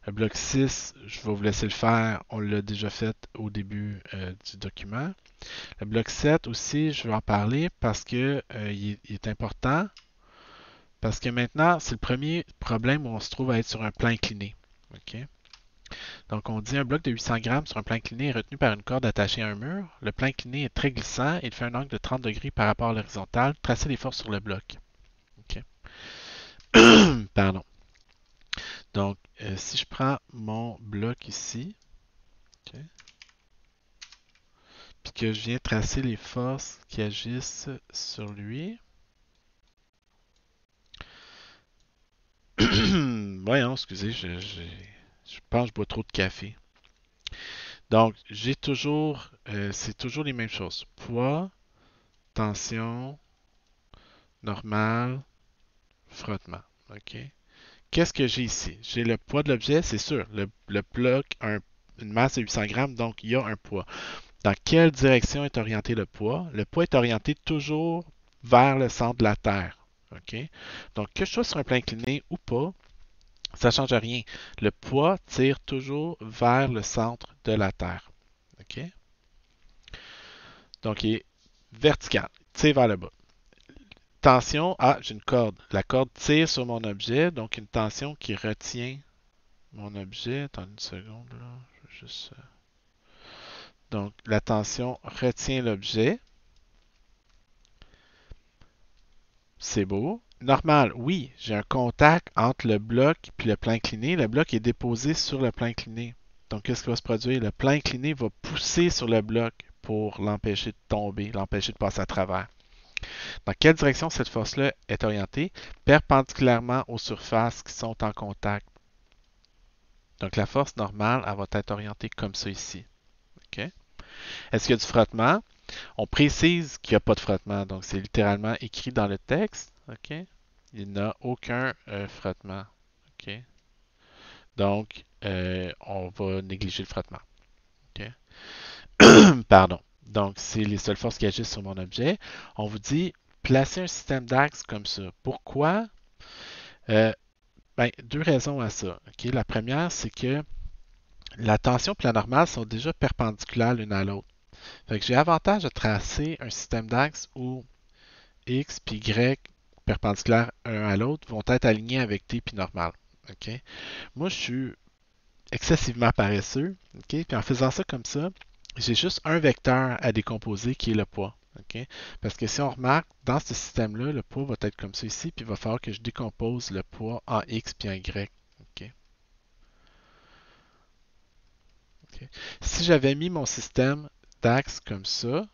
Le bloc 6, je vais vous laisser le faire. On l'a déjà fait au début du document. Le bloc 7 aussi, je vais en parler parce que il est important. Parce que maintenant, c'est le premier problème où on se trouve à être sur un plan incliné. OK? Donc, on dit un bloc de 800 grammes sur un plan incliné est retenu par une corde attachée à un mur. Le plan incliné est très glissant et il fait un angle de 30 degrés par rapport à l'horizontale. Tracez les forces sur le bloc. OK. Pardon. Donc, si je prends mon bloc ici, OK, puis que je viens tracer les forces qui agissent sur lui. Voyons, excusez, je pense que je bois trop de café. Donc, j'ai toujours, c'est toujours les mêmes choses. Poids, tension, normal, frottement. OK? Qu'est-ce que j'ai ici? J'ai le poids de l'objet, c'est sûr. Le bloc a une masse de 800 grammes, donc il y a un poids. Dans quelle direction est orienté le poids? Le poids est orienté toujours vers le centre de la Terre. OK? Donc, que je sois sur un plan incliné ou pas, ça ne change rien. Le poids tire toujours vers le centre de la Terre. OK? Donc, il est vertical, tire vers le bas. Tension, j'ai une corde. La corde tire sur mon objet, donc une tension qui retient mon objet. Attends une seconde, là. Je vais juste. Donc, la tension retient l'objet. C'est beau. Normal, oui, j'ai un contact entre le bloc et le plan incliné. Le bloc est déposé sur le plan incliné. Donc, qu'est-ce qui va se produire? Le plan incliné va pousser sur le bloc pour l'empêcher de tomber, l'empêcher de passer à travers. Dans quelle direction cette force-là est orientée? Perpendiculairement aux surfaces qui sont en contact. Donc, la force normale, elle va être orientée comme ça ici. OK? Est-ce qu'il y a du frottement? On précise qu'il n'y a pas de frottement, donc c'est littéralement écrit dans le texte. OK? Il n'y a aucun frottement. OK? Donc, on va négliger le frottement. OK? Pardon. Donc, c'est les seules forces qui agissent sur mon objet. On vous dit, placez un système d'axes comme ça. Pourquoi? Euh, ben, deux raisons à ça. OK? La première, c'est que la tension et la normale sont déjà perpendiculaires l'une à l'autre. Fait que j'ai avantage de tracer un système d'axes où X et Y perpendiculaires un à l'autre vont être alignés avec T puis normal. OK? Moi, je suis excessivement paresseux. OK? Puis en faisant ça comme ça, j'ai juste un vecteur à décomposer qui est le poids. OK? Parce que si on remarque, dans ce système-là, le poids va être comme ça ici, puis il va falloir que je décompose le poids en X puis en Y. OK? OK? Si j'avais mis mon système d'axes comme ça,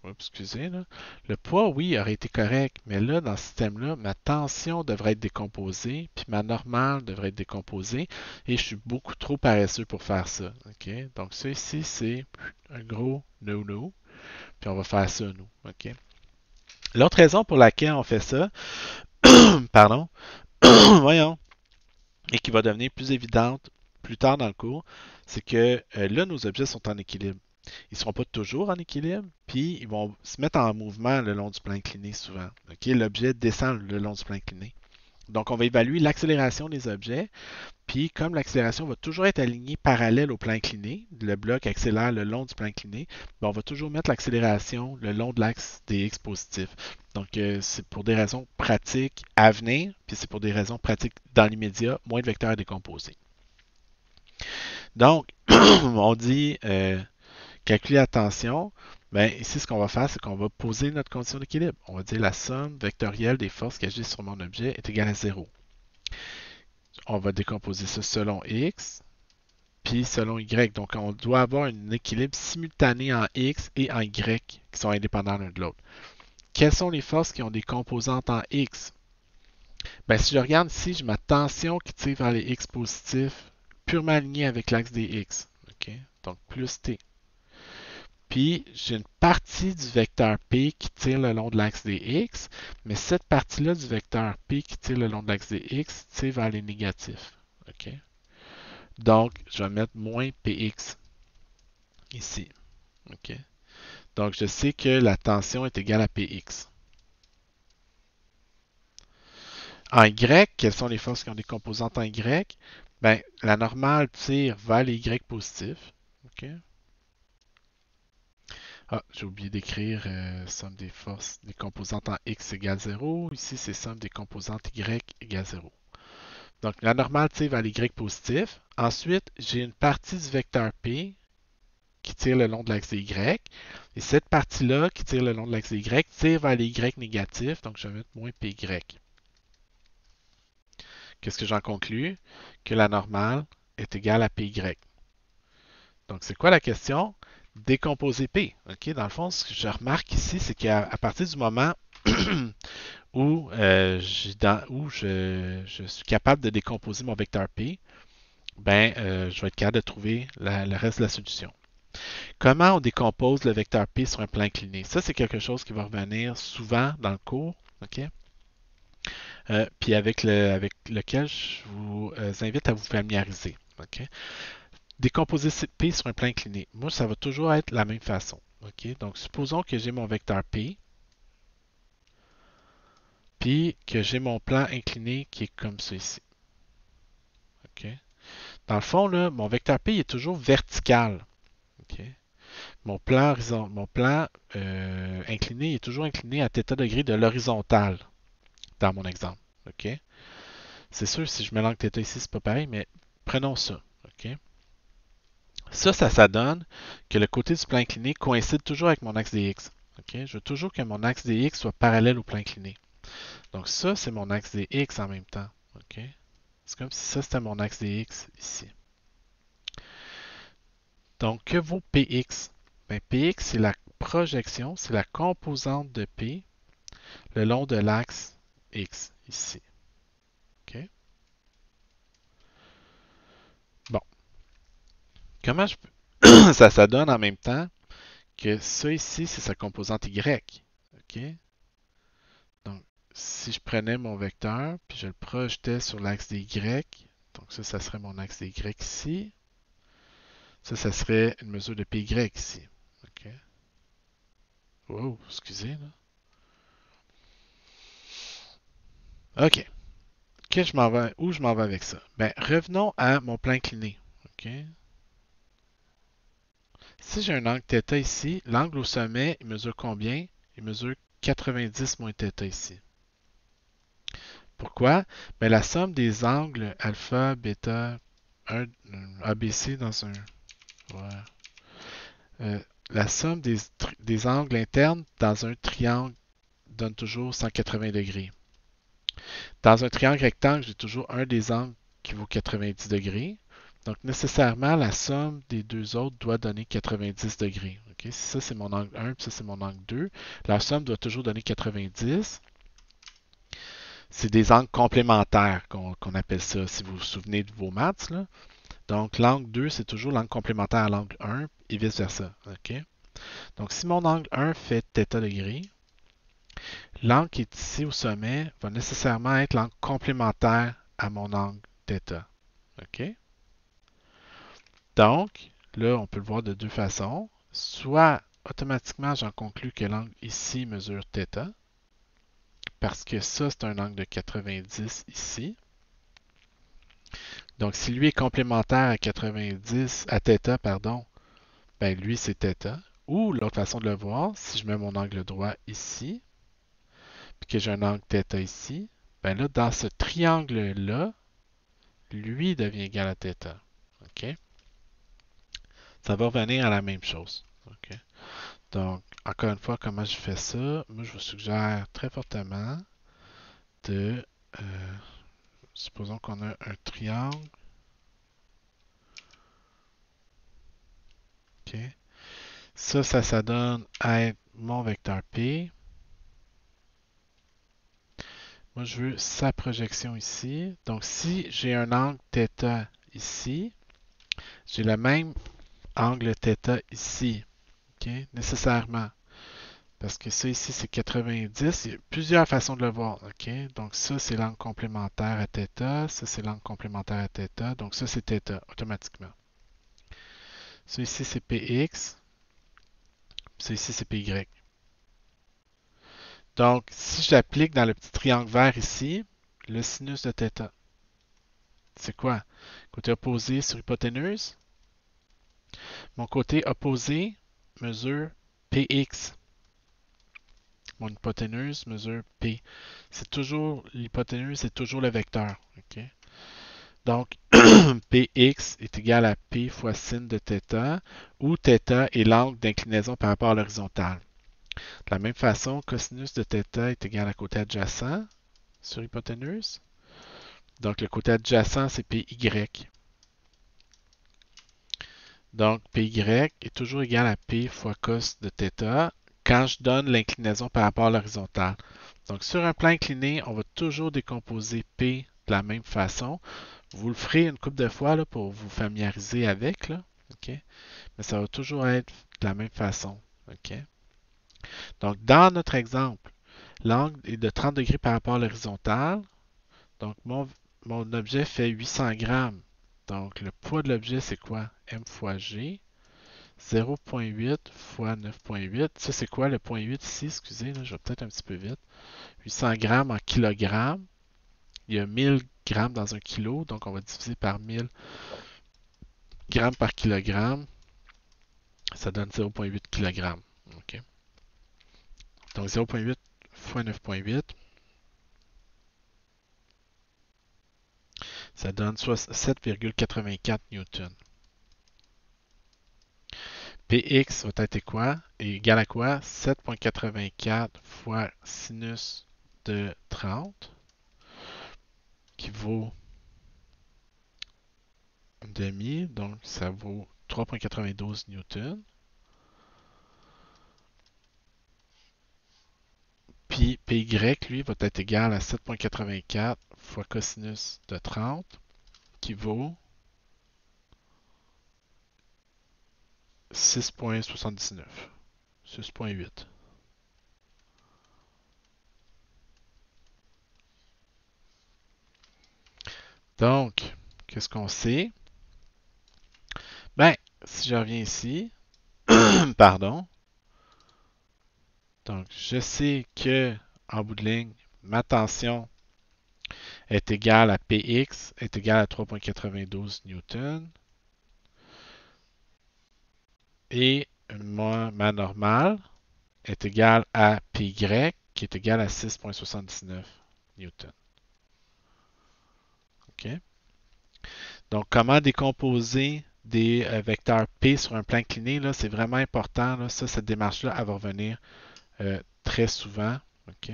Oups, excusez, là. Le poids, oui, aurait été correct, mais là, dans ce système-là, ma tension devrait être décomposée, puis ma normale devrait être décomposée, et je suis beaucoup trop paresseux pour faire ça. OK? Donc, ça ici, c'est un gros no-no, puis on va faire ça, nous. OK? L'autre raison pour laquelle on fait ça, pardon, voyons, et qui va devenir plus évidente plus tard dans le cours, c'est que là, nos objets sont en équilibre. Ils ne seront pas toujours en équilibre, puis ils vont se mettre en mouvement le long du plan incliné souvent. Okay? L'objet descend le long du plan incliné. Donc, on va évaluer l'accélération des objets, puis comme l'accélération va toujours être alignée parallèle au plan incliné, le bloc accélère le long du plan incliné, ben, on va toujours mettre l'accélération le long de l'axe des x positif. Donc, c'est pour des raisons pratiques à venir, puis c'est pour des raisons pratiques dans l'immédiat, moins de vecteurs à décomposer. Donc, on dit calculer la tension. Ben, ici, ce qu'on va faire, c'est qu'on va poser notre condition d'équilibre. On va dire la somme vectorielle des forces qui agissent sur mon objet est égale à 0. On va décomposer ça selon x, puis selon y. Donc, on doit avoir un équilibre simultané en x et en y qui sont indépendants l'un de l'autre. Quelles sont les forces qui ont des composantes en x? Ben, si je regarde ici, j'ai ma tension qui tire vers les x positifs, purement alignée avec l'axe des x. Okay? Donc, plus t. Puis, j'ai une partie du vecteur P qui tire le long de l'axe des X, mais cette partie-là du vecteur P qui tire le long de l'axe des X tire vers les négatifs. Okay? Donc, je vais mettre moins PX ici. Okay? Donc, je sais que la tension est égale à PX. En Y, quelles sont les forces qui ont des composantes en Y? Ben, la normale tire vers les Y positifs. Okay? Ah, j'ai oublié d'écrire somme des forces des composantes en x égale 0. Ici, c'est somme des composantes y égale 0. Donc, la normale tire vers les y positifs. Ensuite, j'ai une partie du vecteur p qui tire le long de l'axe y. Et cette partie-là qui tire le long de l'axe y tire vers les y négatifs. Donc, je vais mettre moins py. Qu'est-ce que j'en conclus? Que la normale est égale à py. Donc, c'est quoi la question? Décomposer P. Okay? Dans le fond, ce que je remarque ici, c'est qu'à partir du moment où, je suis capable de décomposer mon vecteur P, ben, je vais être capable de trouver le reste de la solution. Comment on décompose le vecteur P sur un plan incliné? Ça, c'est quelque chose qui va revenir souvent dans le cours. Okay? Puis avec lequel je vous invite à vous familiariser. Okay? Décomposer P sur un plan incliné. Moi, ça va toujours être la même façon. Okay? Donc, supposons que j'ai mon vecteur P, puis que j'ai mon plan incliné qui est comme ça ici. Okay? Dans le fond, là, mon vecteur P est toujours vertical. Okay? Mon plan incliné est toujours incliné à θ degrés de l'horizontale dans mon exemple. Okay? C'est sûr, si je mélange θ ici, c'est pas pareil, mais prenons ça. Okay? Ça donne que le côté du plan incliné coïncide toujours avec mon axe des x. Okay? Je veux toujours que mon axe des x soit parallèle au plan incliné. Donc ça, c'est mon axe des x en même temps. Okay? C'est comme si ça, c'était mon axe des x ici. Donc, que vaut px? Ben, px, c'est la projection, c'est la composante de p le long de l'axe x ici. Okay? Bon. Comment je peux... ça donne en même temps que ça ici, c'est sa composante y. Okay? Donc, si je prenais mon vecteur, puis je le projetais sur l'axe des y, donc ça serait mon axe des y ici. Ça serait une mesure de py ici. OK? Wow, excusez, là. OK. Où je m'en vais avec ça? Ben, revenons à mon plan incliné. OK? Si j'ai un angle θ ici, l'angle au sommet, il mesure combien? Il mesure 90 moins θ ici. Pourquoi? Ben, la somme des angles alpha, bêta, ABC dans un... Ouais. La somme des angles internes dans un triangle donne toujours 180 degrés. Dans un triangle rectangle, j'ai toujours un des angles qui vaut 90 degrés. Donc, nécessairement, la somme des deux autres doit donner 90 degrés. Okay? Si ça, c'est mon angle 1, puis ça, c'est mon angle 2, la somme doit toujours donner 90. C'est des angles complémentaires qu'on appelle ça, si vous vous souvenez de vos maths. Là. Donc, l'angle 2, c'est toujours l'angle complémentaire à l'angle 1 et vice-versa. Okay? Donc, si mon angle 1 fait θ degrés, l'angle qui est ici au sommet va nécessairement être l'angle complémentaire à mon angle θ. OK? Donc, là, on peut le voir de deux façons. Soit, automatiquement, j'en conclus que l'angle ici mesure θ, parce que ça, c'est un angle de 90 ici. Donc, si lui est complémentaire à 90, à θ, pardon, ben lui, c'est θ. Ou, l'autre façon de le voir, si je mets mon angle droit ici, puis que j'ai un angle θ ici, ben là, dans ce triangle-là, lui devient égal à θ. OK? Ça va revenir à la même chose. OK? Donc, encore une fois, comment je fais ça? Moi, je vous suggère très fortement de... supposons qu'on a un triangle. OK? Ça donne à être mon vecteur P. Moi, je veux sa projection ici. Donc, si j'ai un angle θ ici, j'ai le même angle θ ici. OK? Nécessairement. Parce que ça ici, c'est 90. Il y a plusieurs façons de le voir. OK? Donc, ça, c'est l'angle complémentaire à θ. Ça, c'est l'angle complémentaire à θ. Donc, ça, c'est θ automatiquement. Ça ici, c'est px. Ça ici, c'est py. Donc, si j'applique dans le petit triangle vert ici, le sinus de θ, c'est quoi? Côté opposé sur hypoténuse. Mon côté opposé mesure px. Mon hypoténuse mesure P. C'est toujours, l'hypoténuse, c'est toujours le vecteur. Okay? Donc, Px est égal à P fois sin de θ, où θ est l'angle d'inclinaison par rapport à l'horizontale. De la même façon, cosinus de θ est égal à côté adjacent sur hypoténuse. Donc, le côté adjacent, c'est Py. Donc, Py est toujours égal à P fois cos de θ quand je donne l'inclinaison par rapport à l'horizontale. Donc, sur un plan incliné, on va toujours décomposer P de la même façon. Vous le ferez une couple de fois là, pour vous familiariser avec. Là, okay? Mais ça va toujours être de la même façon. Okay? Donc, dans notre exemple, l'angle est de 30 degrés par rapport à l'horizontale. Donc, mon objet fait 800 grammes. Donc, le poids de l'objet, c'est quoi? M fois G. 0,8 fois 9,8. Ça, c'est quoi le 0,8 ici? Excusez, là, je vais peut-être un petit peu vite. 800 grammes en kilogrammes. Il y a 1000 grammes dans un kilo, donc on va diviser par 1000 grammes par kilogramme. Ça donne 0,8 kg. Okay. Donc 0,8 fois 9,8. Ça donne 7,84 newtons. Px va être quoi? Est égal à quoi? 7,84 fois sinus de 30, qui vaut demi, donc ça vaut 3,92 newtons. Puis Py, lui, va être égal à 7,84 fois cosinus de 30, qui vaut 6,79. 6,8. Donc, qu'est-ce qu'on sait? Ben, si je reviens ici, pardon. Donc, je sais que, en bout de ligne, ma tension est égale à Px, est égale à 3,92 newtons. Et ma normale est égale à Py, qui est égale à 6,79 newtons. OK? Donc, comment décomposer des vecteurs P sur un plan incliné, là, c'est vraiment important. Là. Ça, cette démarche-là, elle va revenir très souvent. OK?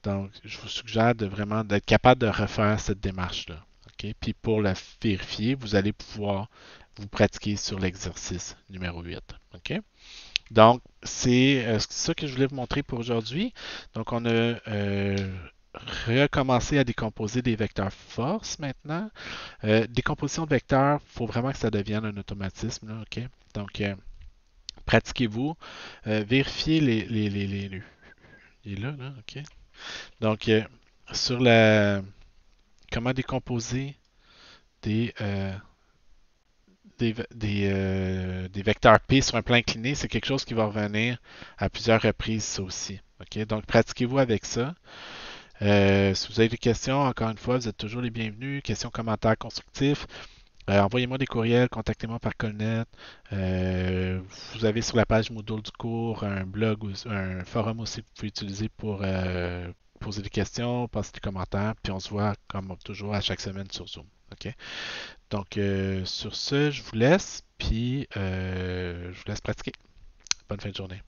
Donc, je vous suggère de vraiment d'être capable de refaire cette démarche-là. OK? Puis pour la vérifier, vous allez pouvoir vous pratiquer sur l'exercice numéro 8. OK? Donc, c'est ça que je voulais vous montrer pour aujourd'hui. Donc, on a recommencé à décomposer des vecteurs force maintenant. Décomposition de vecteurs, il faut vraiment que ça devienne un automatisme. Là, OK? Donc, pratiquez-vous. Vérifiez il est là, OK? Donc, sur la comment décomposer des, des vecteurs P sur un plan incliné, c'est quelque chose qui va revenir à plusieurs reprises, ça aussi. OK? Donc, pratiquez-vous avec ça. Si vous avez des questions, encore une fois, vous êtes toujours les bienvenus. Questions, commentaires constructifs. Envoyez-moi des courriels, contactez-moi par Colnet. Vous avez sur la page Moodle du cours un blog ou un forum aussi que vous pouvez utiliser pour poser des questions, passer des commentaires, puis on se voit comme toujours à chaque semaine sur Zoom. OK? Donc, sur ce, je vous laisse, puis je vous laisse pratiquer. Bonne fin de journée.